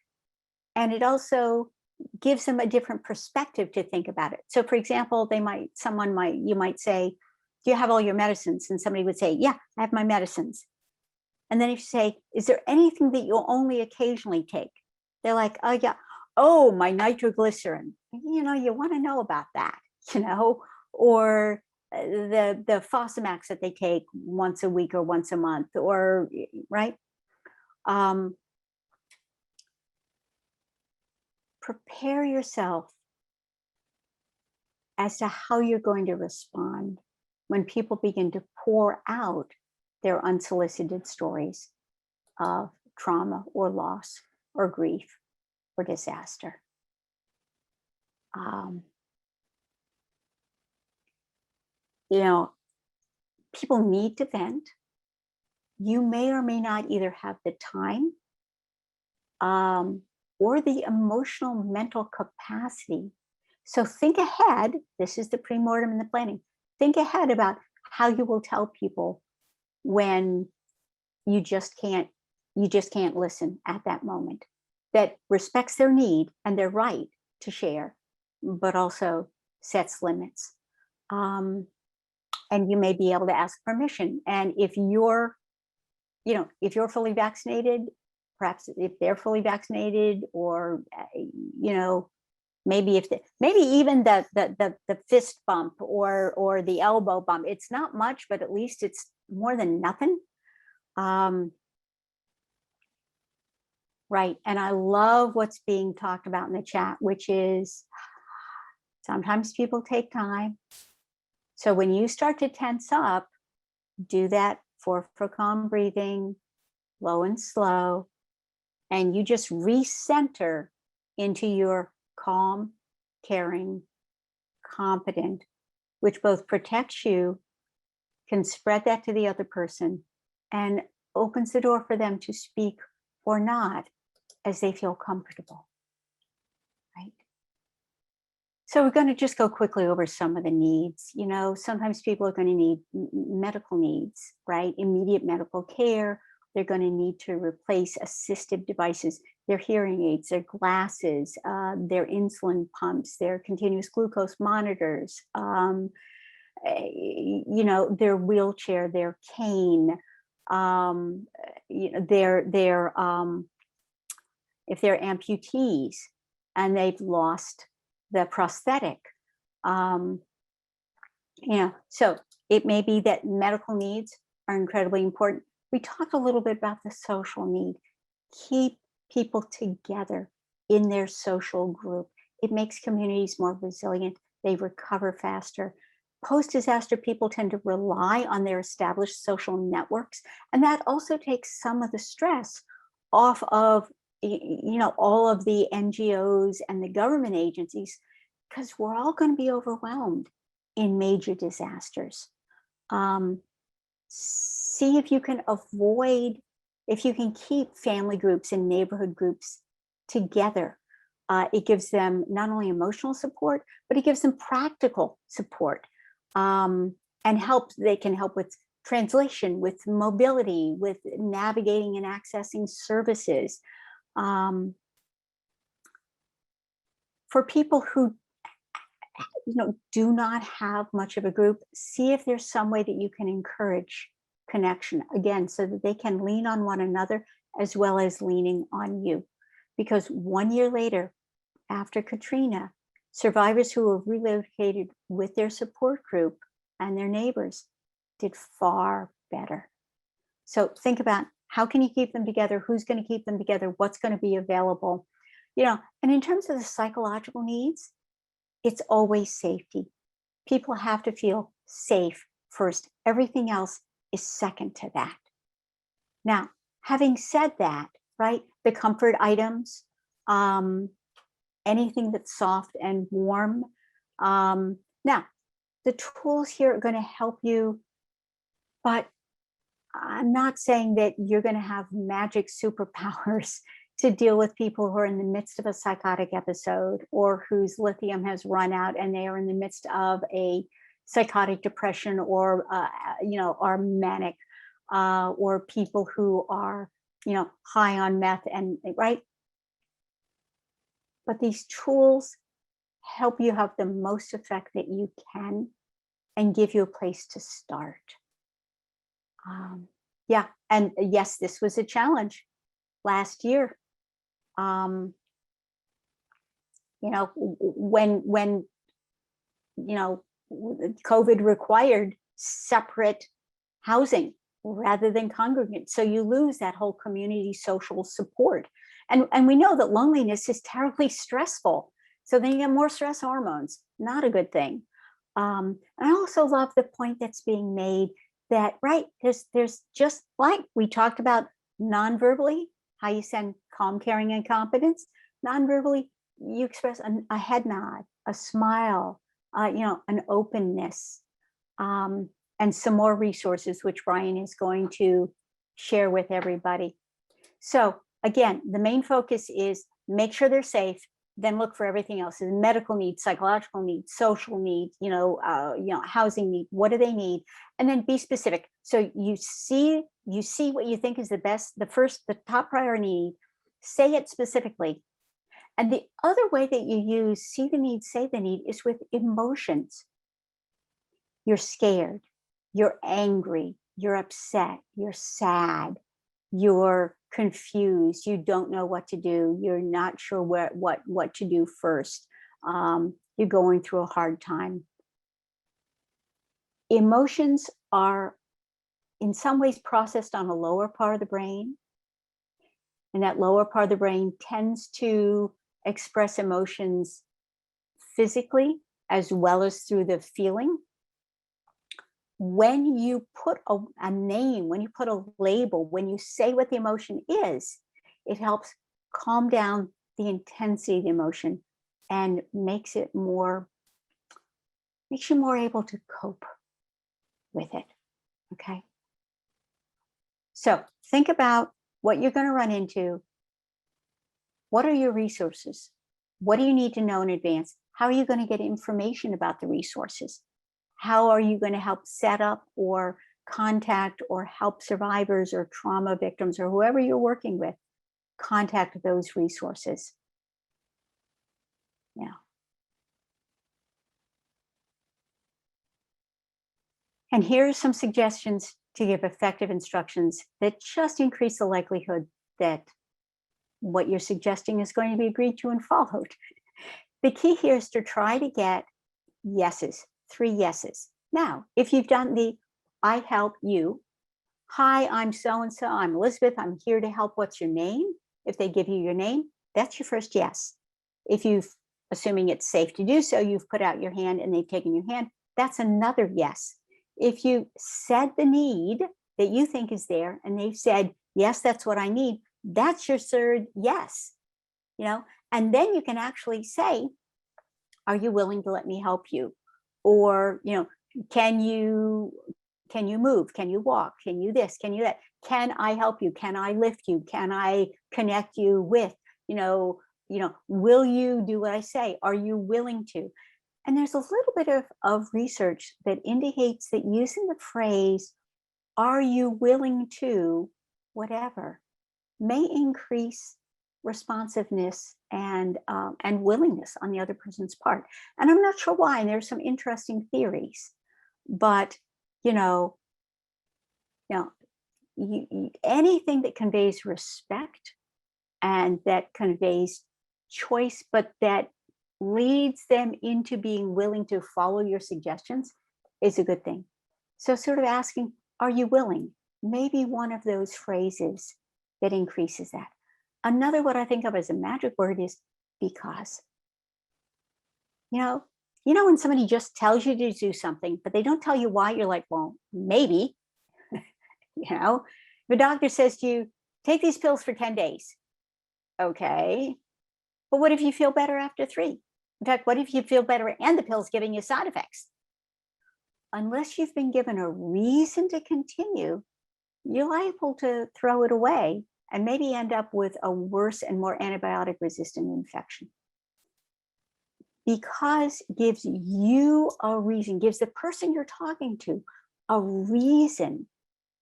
[SPEAKER 1] and it also gives them a different perspective to think about it. So for example, you might say, do you have all your medicines? And somebody would say, yeah, I have my medicines. And then if you say, is there anything that you'll only occasionally take? They're like, oh yeah, oh, my nitroglycerin. You want to know about that, or the Fosamax that they take once a week or once a month, or right? Prepare yourself as to how you're going to respond when people begin to pour out their unsolicited stories of trauma or loss or grief or disaster. People need to vent. You may or may not either have the time or the emotional mental capacity. So think ahead. This is the pre-mortem and the planning. Think ahead about how you will tell people when you just can't listen at that moment, that respects their need and their right to share, but also sets limits. And you may be able to ask permission. And if you're fully vaccinated, perhaps if they're fully vaccinated, or maybe even the fist bump or the elbow bump, it's not much, but at least it's more than nothing. Right. And I love what's being talked about in the chat, which is sometimes people take time. So when you start to tense up, do that 4 for calm breathing, low and slow, and you just recenter into your calm, caring, competent, which both protects you, can spread that to the other person, and opens the door for them to speak or not as they feel comfortable, right? So we're going to just go quickly over some of the needs. Sometimes people are going to need medical needs, right? Immediate medical care. They're going to need to replace assistive devices, their hearing aids, their glasses, their insulin pumps, their continuous glucose monitors, their wheelchair, their cane, if they're amputees and they've lost the prosthetic, so it may be that medical needs are incredibly important. We talked a little bit about the social need. Keep people together in their social group. It makes communities more resilient. They recover faster. Post-disaster people tend to rely on their established social networks, and that also takes some of the stress off of all of the NGOs and the government agencies, because we're all going to be overwhelmed in major disasters. See if you can keep family groups and neighborhood groups together. It gives them not only emotional support, but it gives them practical support, and they can help with translation, with mobility, with navigating and accessing services. For people who do not have much of a group, see if there's some way that you can encourage connection, again, so that they can lean on one another as well as leaning on you. Because 1 year later, after Katrina, survivors who were relocated with their support group and their neighbors did far better. So think about, how can you keep them together? Who's going to keep them together? What's going to be available? And in terms of the psychological needs, it's always safety. People have to feel safe first. Everything else is second to that. Now, having said that, right, the comfort items, anything that's soft and warm. Now, the tools here are going to help you, but I'm not saying that you're going to have magic superpowers to deal with people who are in the midst of a psychotic episode, or whose lithium has run out and they are in the midst of a psychotic depression, or are manic, or people who are high on meth, and right. But these tools help you have the most effect that you can, and give you a place to start. Yeah, and yes, this was a challenge last year. When COVID required separate housing rather than congregate, so you lose that whole community social support, and we know that loneliness is terribly stressful. So then you get more stress hormones, not a good thing. And I also love the point that's being made that, right, there's just like we talked about non-verbally, how you send calm, caring, and competence. Non-verbally, you express a head nod, a smile, an openness, and some more resources, which Brian is going to share with everybody. So again, the main focus is make sure they're safe, then look for everything else: medical needs, psychological needs, social needs, housing need. What do they need? And then be specific. So you see what you think is the top priority need, say it specifically. And the other way that you use see the need, say the need is with emotions. You're scared, you're angry, you're upset, you're sad, you're confused, you don't know what to do, you're not sure what to do first, you're going through a hard time. Emotions are in some ways processed on a lower part of the brain, and that lower part of the brain tends to express emotions physically as well as through the feeling. When you put a name, when you put a label, when you say what the emotion is, it helps calm down the intensity of the emotion and makes you more able to cope with it. Okay. So think about what you're going to run into. What are your resources? What do you need to know in advance? How are you going to get information about the resources? How are you going to help set up or contact or help survivors or trauma victims or whoever you're working with contact those resources? Yeah. And here are some suggestions to give effective instructions that just increase the likelihood that what you're suggesting is going to be agreed to and followed. The key here is to try to get yeses, 3 yeses. Now, if you've done the I help you, hi, I'm so-and-so, I'm Elizabeth, I'm here to help, what's your name? If they give you your name, that's your first yes. If you've, assuming it's safe to do so, you've put out your hand and they've taken your hand, that's another yes. If you said the need that you think is there and they've said, yes, that's what I need, that's your third yes. And then you can actually say, are you willing to let me help you? Or, can you move? Can you walk? Can you this? Can you that? Can I help you? Can I lift you? Can I connect you with, will you do what I say? Are you willing to? And there's a little bit of research that indicates that using the phrase, are you willing to, whatever, may increase responsiveness and willingness on the other person's part. And I'm not sure why, and there's some interesting theories, but you know, anything that conveys respect and that conveys choice, but that leads them into being willing to follow your suggestions is a good thing. So sort of asking, are you willing? Maybe one of those phrases that increases that. Another, what I think of as a magic word, is because. When somebody just tells you to do something, but they don't tell you why, you're like, well, maybe. If a doctor says to you, take these pills for 10 days. Okay. But what if you feel better after 3? In fact, what if you feel better and the pill's giving you side effects? Unless you've been given a reason to continue, you're liable to throw it away and maybe end up with a worse and more antibiotic resistant infection. Because gives you a reason, gives the person you're talking to a reason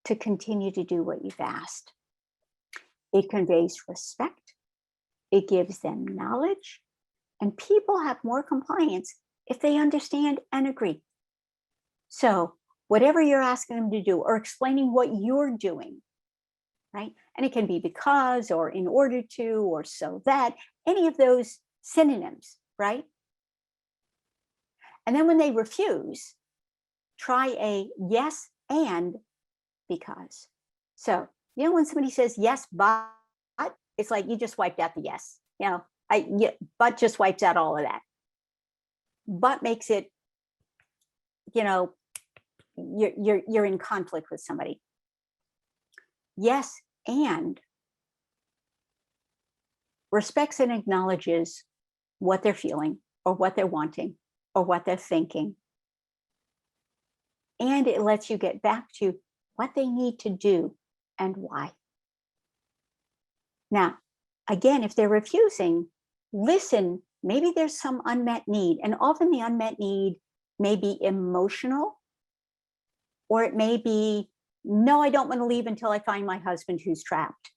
[SPEAKER 1] to continue to do what you've asked. It conveys respect, it gives them knowledge, and people have more compliance if they understand and agree. So whatever you're asking them to do or explaining what you're doing, right? And it can be because, or in order to, or so that, any of those synonyms, right? And then when they refuse, try a yes and because. So, when somebody says yes, but, it's like you just wiped out the yes. But just wipes out all of that. But makes it, you're in conflict with somebody. Yes, and respects and acknowledges what they're feeling or what they're wanting or what they're thinking. And it lets you get back to what they need to do and why. Now, again, if they're refusing, listen, maybe there's some unmet need. And often the unmet need may be emotional, or it may be, no, I don't want to leave until I find my husband who's trapped.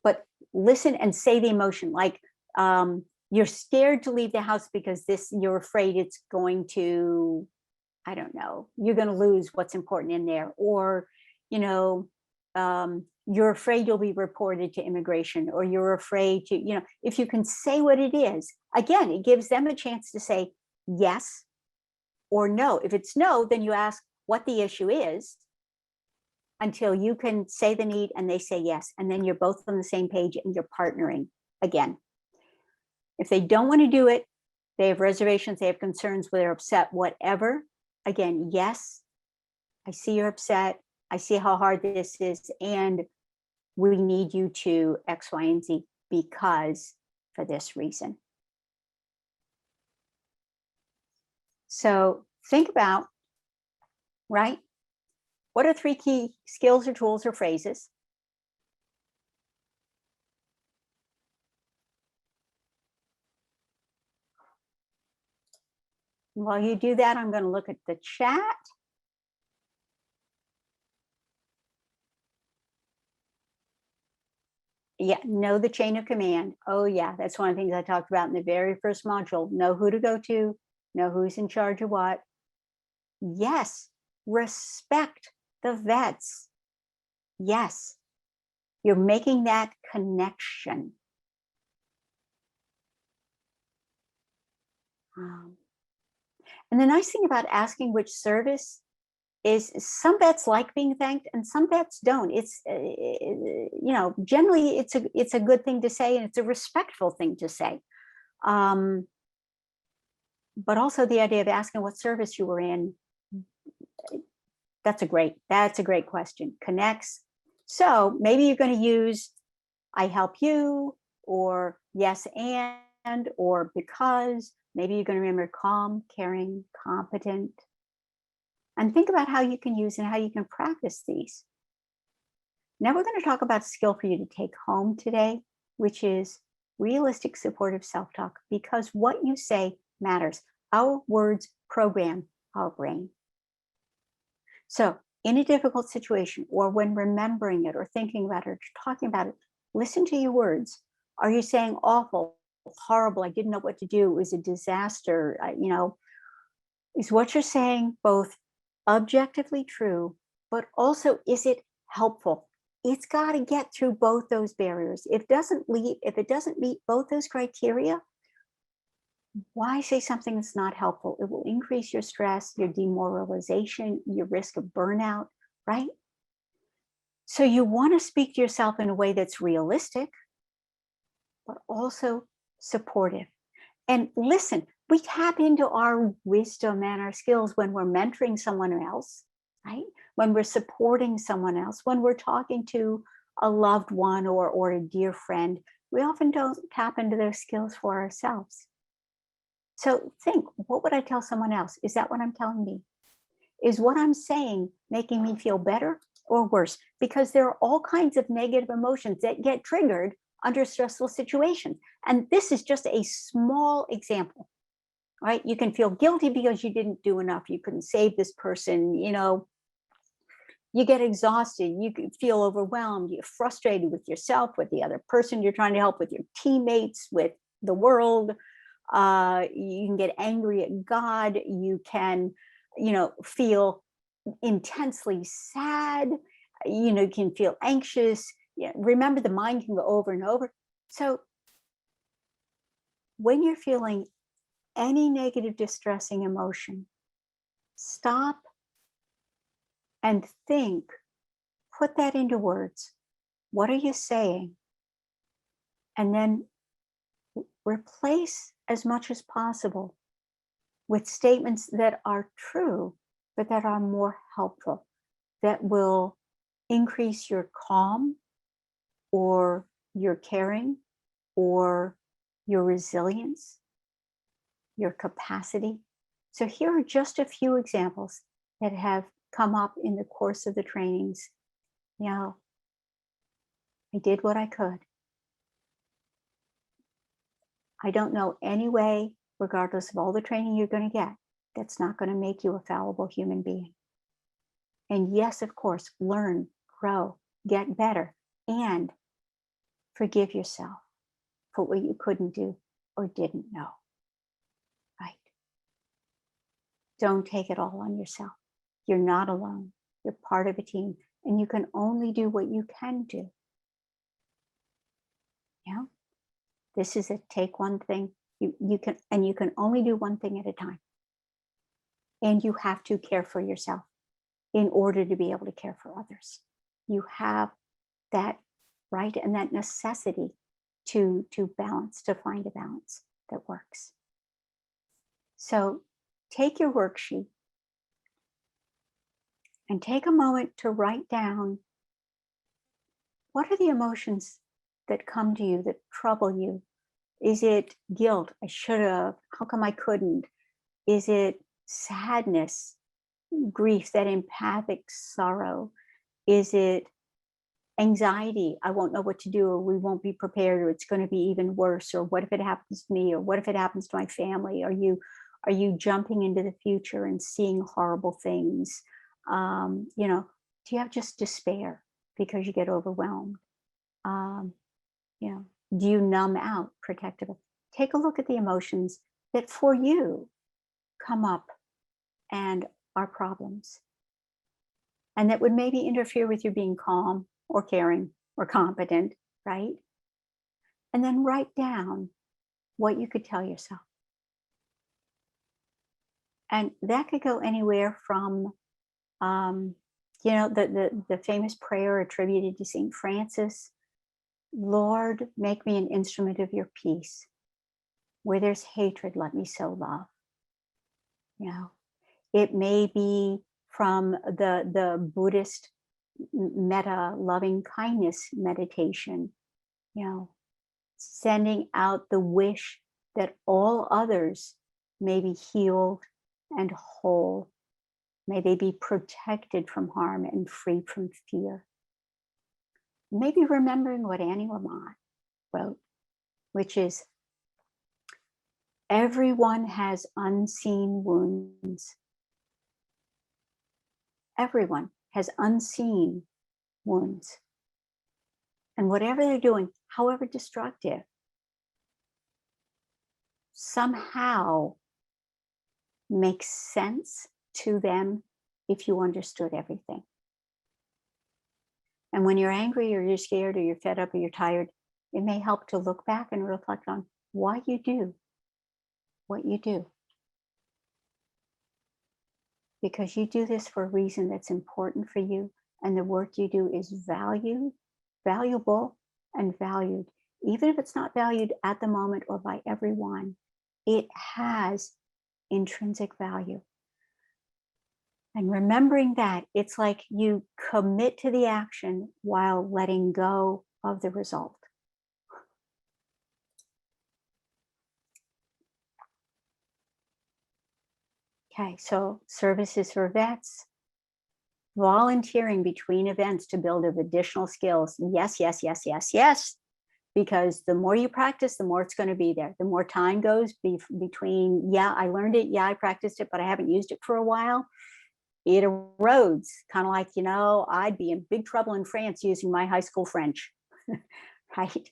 [SPEAKER 1] But listen and say the emotion, like you're scared to leave the house because you're afraid it's going to, I don't know, you're going to lose what's important in there. Or, you're afraid you'll be reported to immigration, or you're afraid to, if you can say what it is, again, it gives them a chance to say yes or no. If it's no, then you ask what the issue is until you can say the need and they say yes. And then you're both on the same page and you're partnering again. If they don't want to do it, they have reservations, they have concerns, they're upset, whatever. Again, yes, I see you're upset. I see how hard this is. And we need you to X, Y, and Z because for this reason. So think about, right? What are 3 key skills or tools or phrases? While you do that, I'm going to look at the chat. Yeah, know the chain of command. Oh yeah, that's one of the things I talked about in the very first module. Know who to go to, know who's in charge of what. Yes, respect the vets. Yes, you're making that connection. And the nice thing about asking which service is some vets like being thanked and some vets don't. It's, generally it's a good thing to say and it's a respectful thing to say. But also the idea of asking what service you were in, that's a great question. Connects. So maybe you're going to use I help you, or yes and, or because. Maybe you're going to remember calm, caring, competent. And think about how you can use and how you can practice these. Now we're going to talk about a skill for you to take home today, which is realistic, supportive self talk, because what you say matters. Our words program our brain. So, in a difficult situation, or when remembering it, or thinking about it, or talking about it, listen to your words. Are you saying awful, horrible, I didn't know what to do, it was a disaster? Is what you're saying both objectively true, but also is it helpful? It's got to get through both those barriers. If it doesn't meet both those criteria, why say something that's not helpful? It will increase your stress, your demoralization, your risk of burnout, right? So you want to speak to yourself in a way that's realistic, but also supportive. And listen, we tap into our wisdom and our skills when we're mentoring someone else, right? When we're supporting someone else, when we're talking to a loved one or a dear friend, we often don't tap into those skills for ourselves. So think, what would I tell someone else? Is that what I'm telling me? Is what I'm saying making me feel better or worse? Because there are all kinds of negative emotions that get triggered under stressful situations. And this is just a small example, right? You can feel guilty because you didn't do enough. You couldn't save this person. You get exhausted. You feel overwhelmed. You're frustrated with yourself, with the other person you're trying to help, with your teammates, with the world. You can get angry at God. You can, feel intensely sad. You can feel anxious. Remember, the mind can go over and over. So when you're feeling any negative, distressing emotion, stop and think, put that into words. What are you saying? And then replace as much as possible with statements that are true, but that are more helpful, that will increase your calm or your caring or your resilience, your capacity. So here are just a few examples that have come up in the course of the trainings. I did what I could. I don't know any way, regardless of all the training you're going to get, that's not going to make you a fallible human being. And yes, of course, learn, grow, get better, and forgive yourself for what you couldn't do or didn't know. Right? Don't take it all on yourself. You're not alone. You're part of a team, and you can only do what you can do. This is a take one thing. You can only do one thing at a time. And you have to care for yourself in order to be able to care for others. You have that right and that necessity to balance, to find a balance that works. So take your worksheet and take a moment to write down, what are the emotions that come to you, that trouble you? Is it guilt? I should have. How come I couldn't? Is it sadness, grief, that empathic sorrow? Is it anxiety? I won't know what to do, or we won't be prepared, or it's going to be even worse, or what if it happens to me, or what if it happens to my family? Are you jumping into the future and seeing horrible things? Do you have just despair because you get overwhelmed? Do you numb out protectively? Take a look at the emotions that for you come up and are problems, and that would maybe interfere with you being calm or caring or competent, right? And then write down what you could tell yourself. And that could go anywhere from, the famous prayer attributed to St. Francis, Lord, make me an instrument of your peace. Where there's hatred, let me sow love. It may be from the Buddhist metta loving kindness meditation, sending out the wish that all others may be healed and whole. May they be protected from harm and free from fear. Maybe remembering what Annie Lamott wrote, which is everyone has unseen wounds. Everyone has unseen wounds. And whatever they're doing, however destructive, somehow makes sense to them if you understood everything. And when you're angry or you're scared or you're fed up or you're tired, it may help to look back and reflect on why you do what you do. Because you do this for a reason that's important for you, and the work you do is valuable, and valued. Even if it's not valued at the moment or by everyone, it has intrinsic value. And remembering that, it's like you commit to the action while letting go of the result. Okay, so services for vets, volunteering between events to build up additional skills. Yes, yes, yes, yes, yes. Because the more you practice, the more it's going to be there. The more time goes between, yeah, I learned it, yeah, I practiced it, but I haven't used it for a while. It erodes, kind of like, I'd be in big trouble in France using my high school French, right?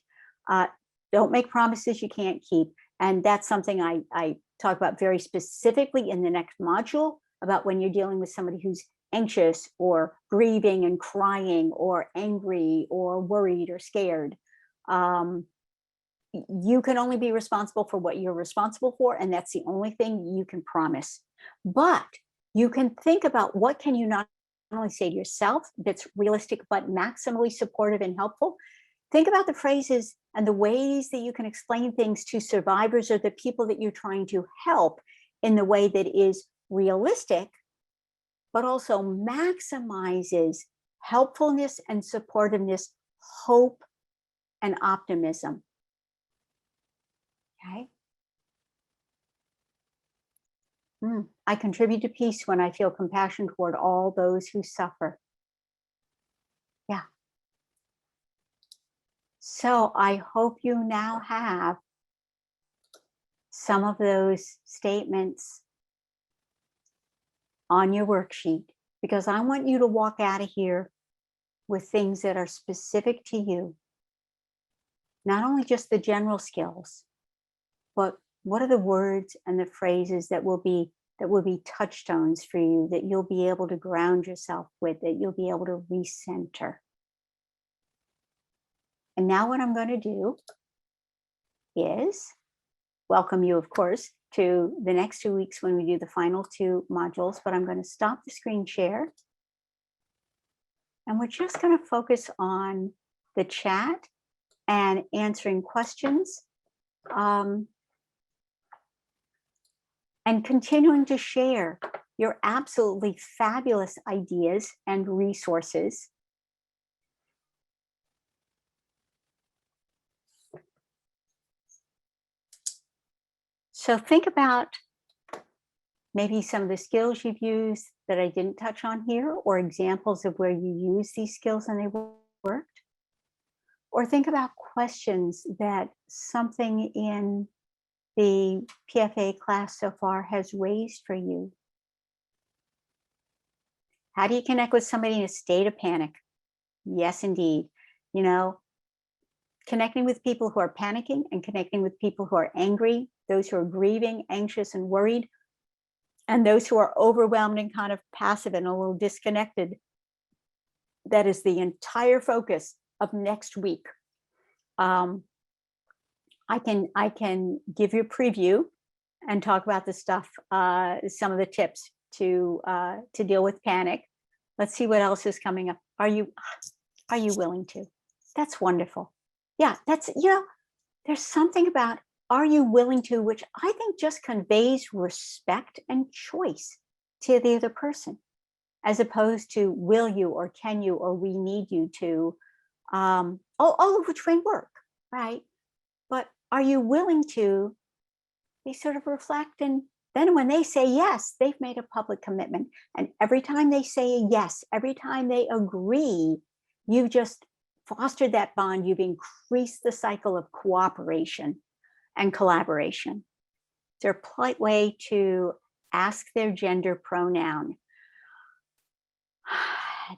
[SPEAKER 1] Don't make promises you can't keep. And that's something I talk about very specifically in the next module, about when you're dealing with somebody who's anxious or grieving and crying or angry or worried or scared. You can only be responsible for what you're responsible for, and that's the only thing you can promise. But you can think about what can you not only say to yourself that's realistic, but maximally supportive and helpful. Think about the phrases and the ways that you can explain things to survivors or the people that you're trying to help in the way that is realistic, but also maximizes helpfulness and supportiveness, hope and optimism. Okay. I contribute to peace when I feel compassion toward all those who suffer. Yeah. So I hope you now have some of those statements on your worksheet, because I want you to walk out of here with things that are specific to you. Not only just the general skills, but what are the words and the phrases that will be touchstones for you, that you'll be able to ground yourself with, that you'll be able to recenter. And now what I'm going to do is welcome you, of course, to the next 2 weeks when we do the final 2 modules, but I'm going to stop the screen share. And we're just going to focus on the chat and answering questions. And continuing to share your absolutely fabulous ideas and resources. So think about maybe some of the skills you've used that I didn't touch on here, or examples of where you use these skills and they worked. Or think about questions that something in the PFA class so far has raised for you. How do you connect with somebody in a state of panic? Yes, indeed. Connecting with people who are panicking and connecting with people who are angry, those who are grieving, anxious, and worried, and those who are overwhelmed and kind of passive and a little disconnected. That is the entire focus of next week. I can give you a preview and talk about the stuff, some of the tips to deal with panic. Let's see what else is coming up. Are you willing to? That's wonderful. Yeah, that's, there's something about are you willing to, which I think just conveys respect and choice to the other person, as opposed to will you or can you or we need you to, all of which may work, right? But are you willing to be sort of reflect, and then when they say yes, they've made a public commitment. And every time they say yes, every time they agree, you've just fostered that bond, you've increased the cycle of cooperation and collaboration. Their polite way to ask their gender pronoun.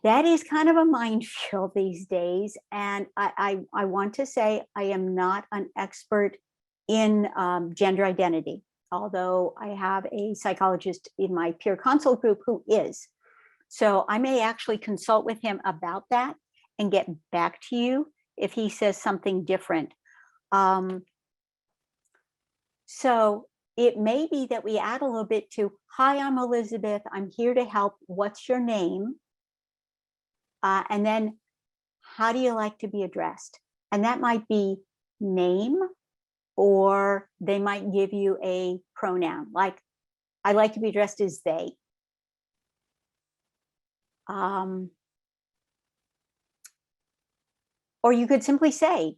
[SPEAKER 1] That is kind of a minefield these days. And I want to say I am not an expert in gender identity, although I have a psychologist in my peer consult group who is. So I may actually consult with him about that and get back to you if he says something different. So it may be that we add a little bit to, hi, I'm Elizabeth. I'm here to help. What's your name? And then, how do you like to be addressed? And that might be name, or they might give you a pronoun, like, I like to be addressed as they. Or you could simply say,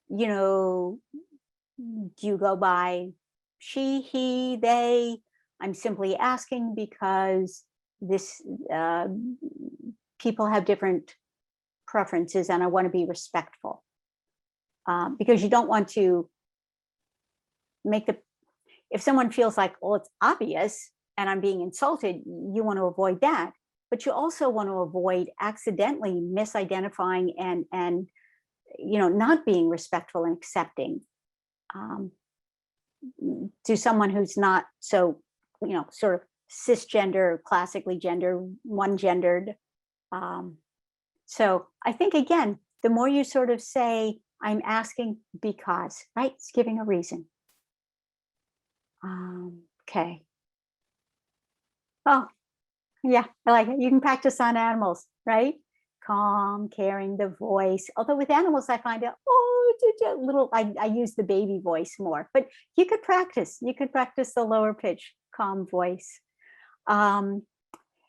[SPEAKER 1] you know, do you go by she, he, they? I'm simply asking because this people have different preferences, and I want to be respectful, because you don't want to make the, if someone feels like, well, it's obvious and I'm being insulted, you want to avoid that. But you also want to avoid accidentally misidentifying and not being respectful and accepting to someone who's not so, sort of cisgender, classically gender, one gendered. So I think, again, the more you sort of say, I'm asking because, right? It's giving a reason. Okay. Oh, yeah, I like it. You can practice on animals, right? Calm, caring, the voice. Although with animals, I find out, a little, I use the baby voice more, but you could practice. You could practice the lower pitch, calm voice.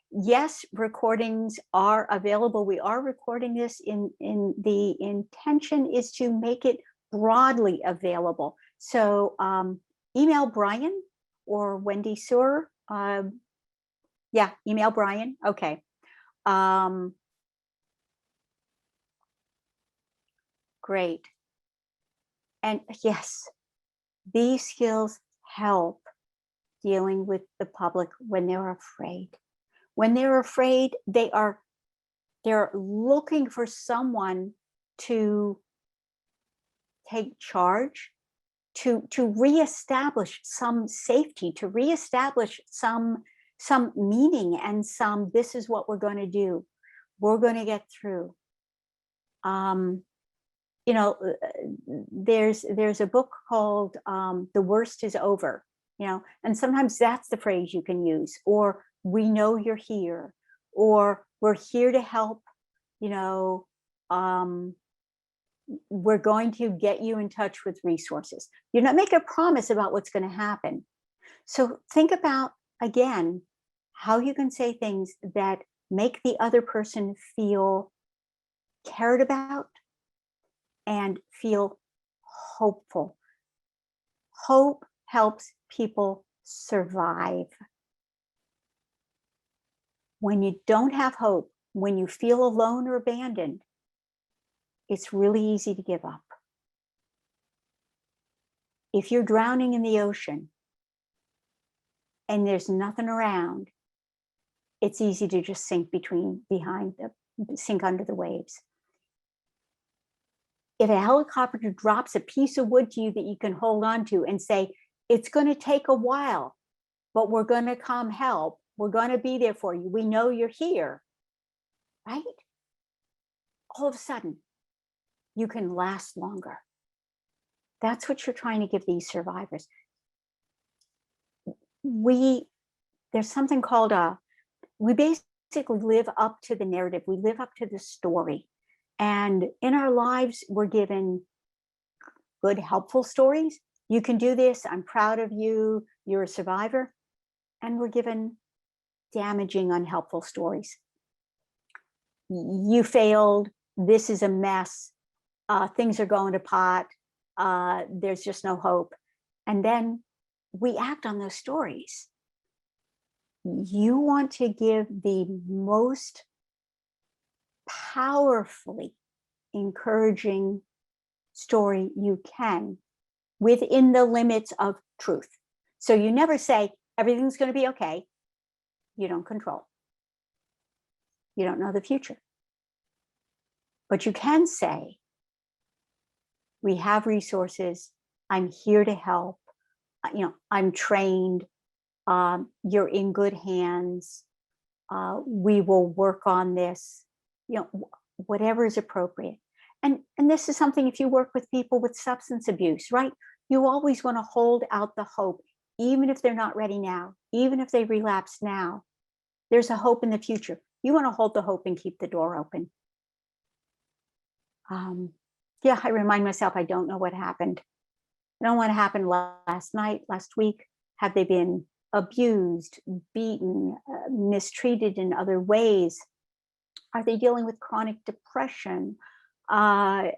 [SPEAKER 1] Yes, recordings are available. We are recording this in the intention is to make it broadly available. So email Brian or Wendy Sewer. Yeah, email Brian. Okay. Great. And yes, these skills help dealing with the public when they're afraid. When they're afraid, they're looking for someone to take charge, to reestablish some safety, to reestablish some meaning and some, this is what we're going to do. We're going to get through. There's a book called The Worst is Over, and sometimes that's the phrase you can use, or we know you're here, or we're here to help, we're going to get you in touch with resources. You're not making a promise about what's going to happen. So think about, again, how you can say things that make the other person feel cared about and feel hopeful. Hope helps people survive. When you don't have hope, when you feel alone or abandoned, it's really easy to give up. If you're drowning in the ocean and there's nothing around, it's easy to just sink sink under the waves. If a helicopter drops a piece of wood to you that you can hold on to and say, it's going to take a while, but we're going to come help. We're going to be there for you. We know you're here, right? All of a sudden, you can last longer. That's what you're trying to give these survivors. There's something called we basically live up to the narrative. We live up to the story. And in our lives, we're given good, helpful stories. You can do this. I'm proud of you. You're a survivor. And we're given damaging, unhelpful stories. You failed. This is a mess. Things are going to pot. There's just no hope. And then we act on those stories. You want to give the most powerfully encouraging story you can within the limits of truth. So you never say everything's going to be okay. You don't control. You don't know the future. But you can say, we have resources. I'm here to help. I'm trained. You're in good hands. We will work on this. Whatever is appropriate. And this is something, if you work with people with substance abuse, right? You always want to hold out the hope, even if they're not ready now, even if they relapse now. There's a hope in the future. You want to hold the hope and keep the door open. I remind myself, I don't know what happened. I don't know what happened last night, last week. Have they been abused, beaten, mistreated in other ways? Are they dealing with chronic depression? Do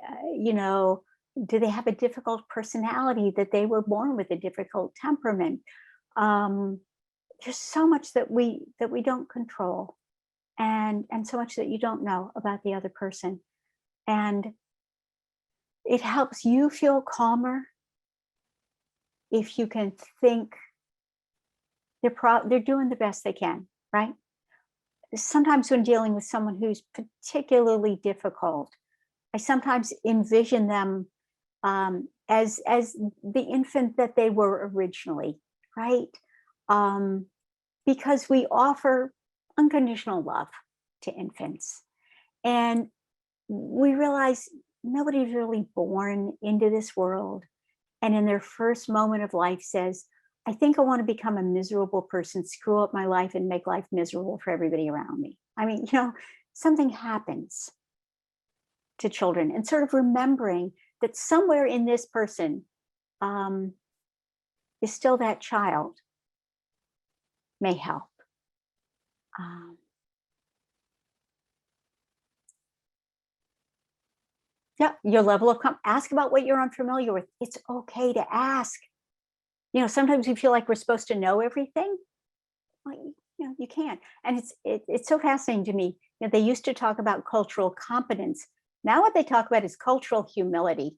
[SPEAKER 1] they have a difficult personality, that they were born with a difficult temperament? There's so much that we don't control, and so much that you don't know about the other person. And it helps you feel calmer if you can think they're doing the best they can, right? Sometimes when dealing with someone who's particularly difficult, I sometimes envision them as the infant that they were originally, right? Because we offer unconditional love to infants, and we realize nobody's really born into this world and in their first moment of life says, I think I want to become a miserable person, screw up my life and make life miserable for everybody around me. I mean, something happens to children, and sort of remembering that somewhere in this person is still that child may help. Your level of ask about what you're unfamiliar with. It's okay to ask. Sometimes we feel like we're supposed to know everything. Well, you can't. And it's so fascinating to me. They used to talk about cultural competence. Now what they talk about is cultural humility.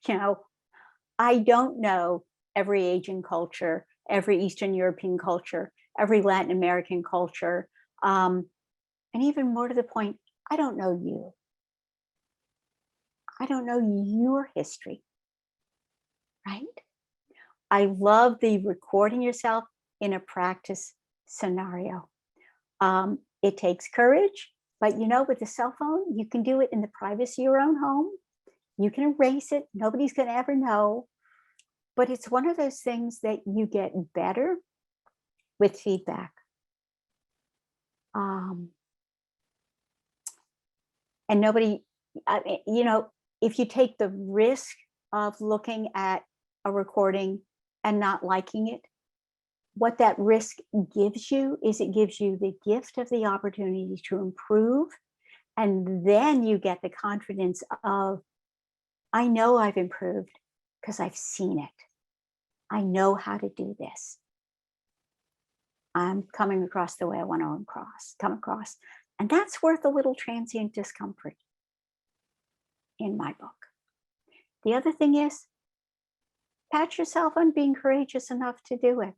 [SPEAKER 1] I don't know every Asian culture, every Eastern European culture, every Latin American culture. And even more to the point, I don't know you. I don't know your history, right? I love the recording yourself in a practice scenario. It takes courage, but with the cell phone, you can do it in the privacy of your own home. You can erase it. Nobody's going to ever know. But it's one of those things that you get better with feedback. And nobody, if you take the risk of looking at a recording and not liking it, what that risk gives you is it gives you the gift of the opportunity to improve. And then you get the confidence of, I know I've improved because I've seen it. I know how to do this. I'm coming across the way I want to come across. And that's worth a little transient discomfort in my book. The other thing is, pat yourself on being courageous enough to do it.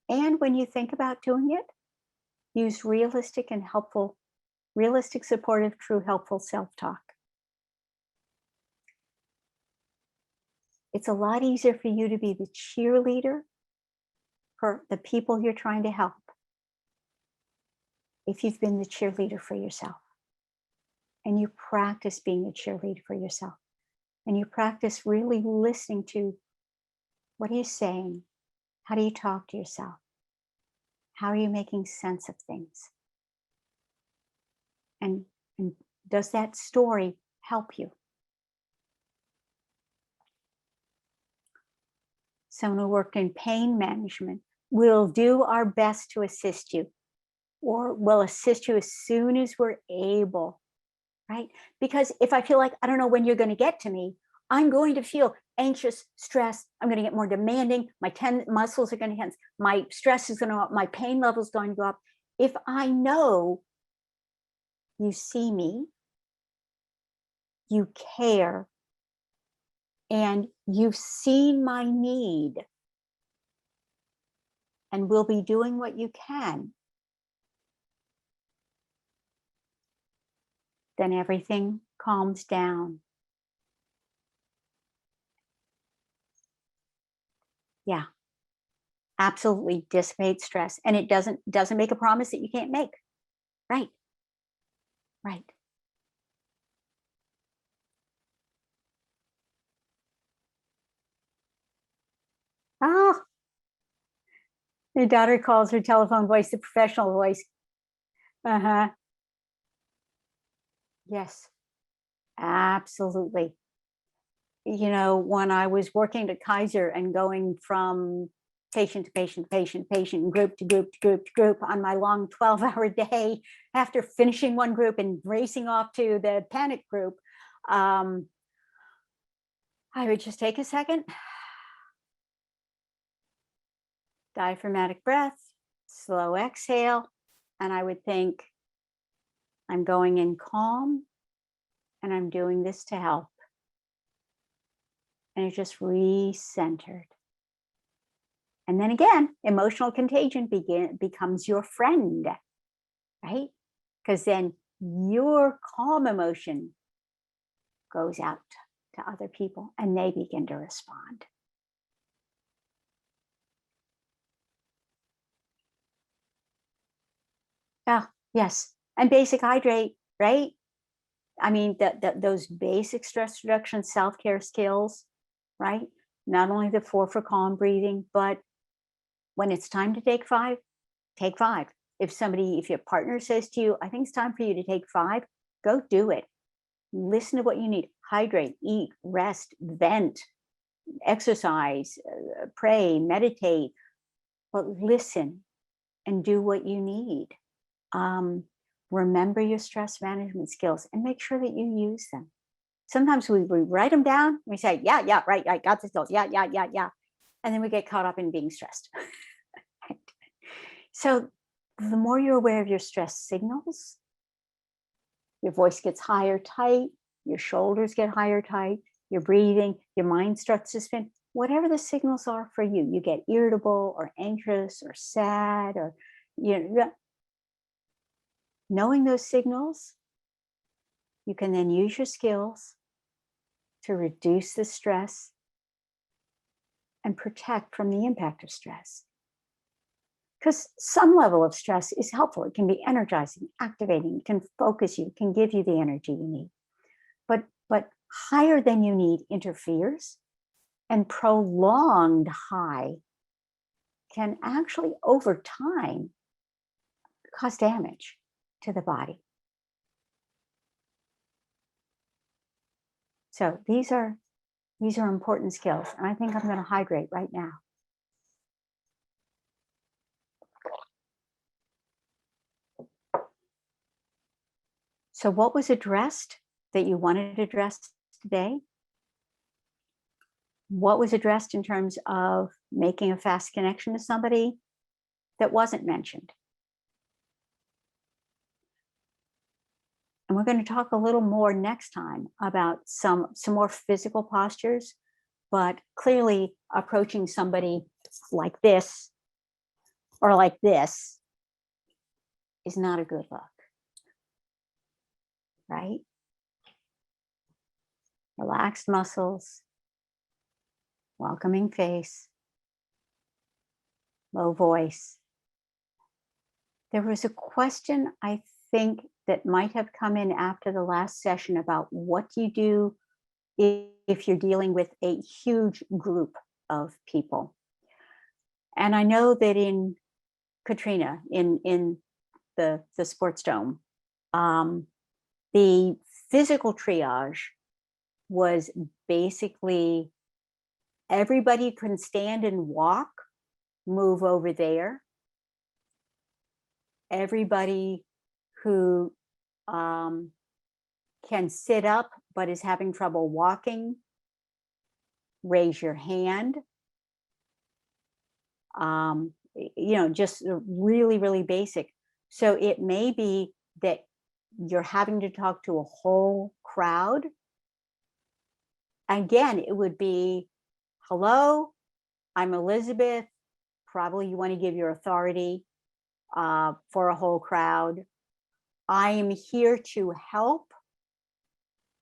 [SPEAKER 1] And when you think about doing it, use realistic, supportive, true, helpful self-talk. It's a lot easier for you to be the cheerleader for the people you're trying to help if you've been the cheerleader for yourself. And you practice being a cheerleader for yourself. And you practice really listening to, what are you saying? How do you talk to yourself? How are you making sense of things? And does that story help you? Someone who worked in pain management will do our best to assist you, or will assist you as soon as we're able, right? Because if I feel like I don't know when you're going to get to me, I'm going to feel anxious, stressed. I'm going to get more demanding. My muscles are going to tense. My stress is going to go up. My pain level is going to go up. If I know you see me, you care, and you've seen my need and will be doing what you can, then everything calms down. Yeah, absolutely dissipates stress. And it doesn't make a promise that you can't make. Right, right. Oh, your daughter calls her telephone voice the professional voice. Uh-huh. Yes, absolutely. You know, when I was working at Kaiser and going from patient to patient to patient, patient, group to group to group to group on my long 12-hour day, after finishing one group and racing off to the panic group, I would just take a second, diaphragmatic breath, slow exhale, and I would think, I'm going in calm and I'm doing this to help. And it just recentered. And then again, emotional contagion becomes your friend, right? Because then your calm emotion goes out to other people and they begin to respond. Yeah, yes. And basic hydrate, right? I mean, those basic stress reduction self-care skills, right? Not only the 4 for calm breathing, but when it's time to take 5, take 5. If your partner says to you, I think it's time for you to take 5, go do it. Listen to what you need. Hydrate, eat, rest, vent, exercise, pray, meditate, but listen and do what you need. Remember your stress management skills and make sure that you use them. Sometimes we write them down. We say, yeah, right, I got the skills. Yeah. And then we get caught up in being stressed. So the more you're aware of your stress signals, your voice gets higher, tight, your shoulders get higher, tight, your breathing, your mind starts to spin. Whatever the signals are for you, you get irritable or anxious or sad, or knowing those signals, you can then use your skills to reduce the stress and protect from the impact of stress. Because some level of stress is helpful. It can be energizing, activating, it can focus you, it can give you the energy you need. But higher than you need interferes, and prolonged high can actually, over time, cause damage to the body. So these are important skills. And I think I'm going to hydrate right now. So what was addressed that you wanted addressed today? What was addressed in terms of making a fast connection to somebody that wasn't mentioned? And we're going to talk a little more next time about some more physical postures, but clearly approaching somebody like this or like this is not a good look, right? Relaxed muscles, welcoming face, low voice. There was a question, I think, that might have come in after the last session about what you do if you're dealing with a huge group of people. And I know that in Katrina, in the sports dome, the physical triage was basically everybody can stand and walk, move over there. Everybody who can sit up but is having trouble walking, raise your hand. Just really, really basic. So it may be that you're having to talk to a whole crowd again, it would be, hello, I'm Elizabeth. Probably you want to give your authority for a whole crowd. I am here to help.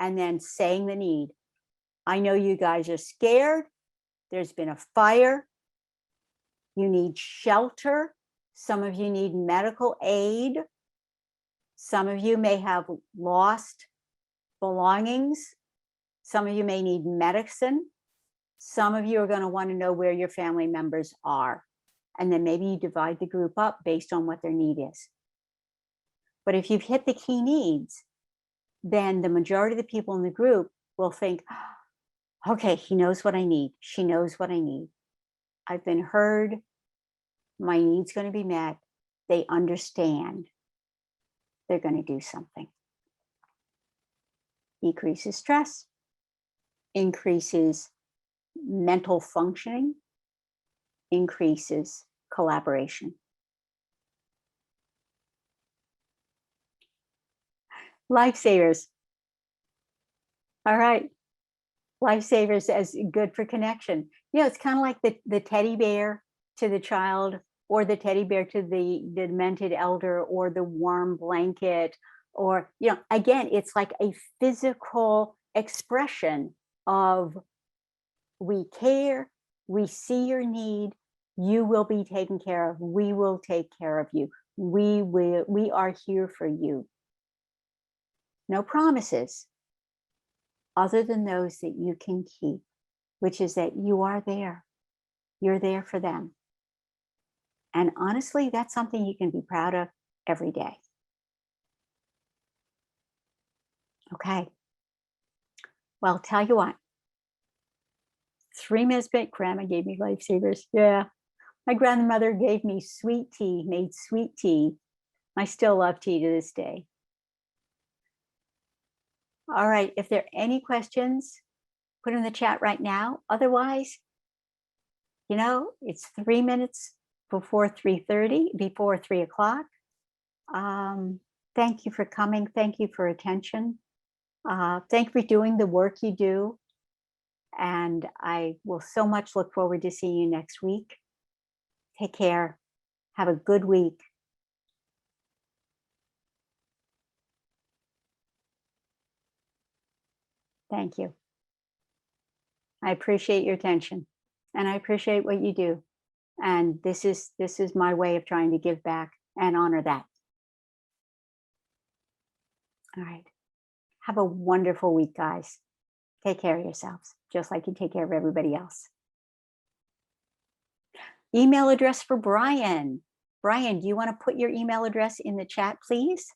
[SPEAKER 1] And then saying the need. I know you guys are scared. There's been a fire. You need shelter. Some of you need medical aid. Some of you may have lost belongings. Some of you may need medicine. Some of you are going to want to know where your family members are. And then maybe you divide the group up based on what their need is. But if you've hit the key needs, then the majority of the people in the group will think, okay, he knows what I need. She knows what I need. I've been heard. My need's going to be met. They understand. They're going to do something. Decreases stress, increases mental functioning, increases collaboration. Lifesavers. All right. Lifesavers as good for connection. You know, it's kind of like the teddy bear to the child, or the teddy bear to the demented elder, or the warm blanket, or, you know, again, it's like a physical expression of, we care, we see your need, you will be taken care of, we will take care of you, we are here for you. No promises other than those that you can keep, which is that you are there. You're there for them. And honestly, that's something you can be proud of every day. Okay. Well, tell you what, 3 Mesbit grandma gave me lifesavers. Yeah. My grandmother gave me sweet tea, made sweet tea. I still love tea to this day. All right. If there are any questions, put them in the chat right now. Otherwise, you know, it's 3 minutes before 3:30, before 3 o'clock. Thank you for coming. Thank you for attention. Thank you for doing the work you do. And I will so much look forward to seeing you next week. Take care. Have a good week. Thank you. I appreciate your attention, and I appreciate what you do. And this is my way of trying to give back and honor that. All right. Have a wonderful week, guys. Take care of yourselves, just like you take care of everybody else. Email address for Brian. Brian, do you want to put your email address in the chat, please?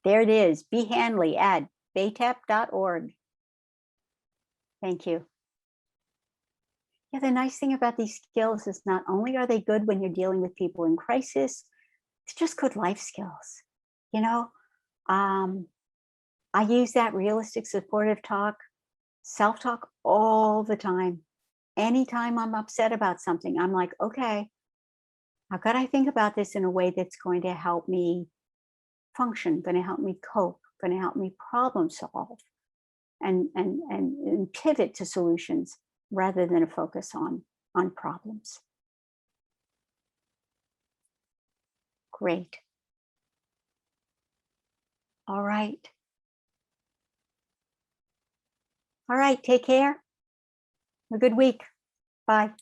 [SPEAKER 1] There it is, bhandley@baytep.org. Thank you. Yeah, the nice thing about these skills is not only are they good when you're dealing with people in crisis, it's just good life skills. You know, I use that realistic supportive talk, self-talk all the time. Anytime I'm upset about something, I'm like, okay, how could I think about this in a way that's going to help me function, going to help me cope, going to help me problem solve, and pivot to solutions rather than a focus on problems. Great. All right. All right, take care. Have a good week. Bye.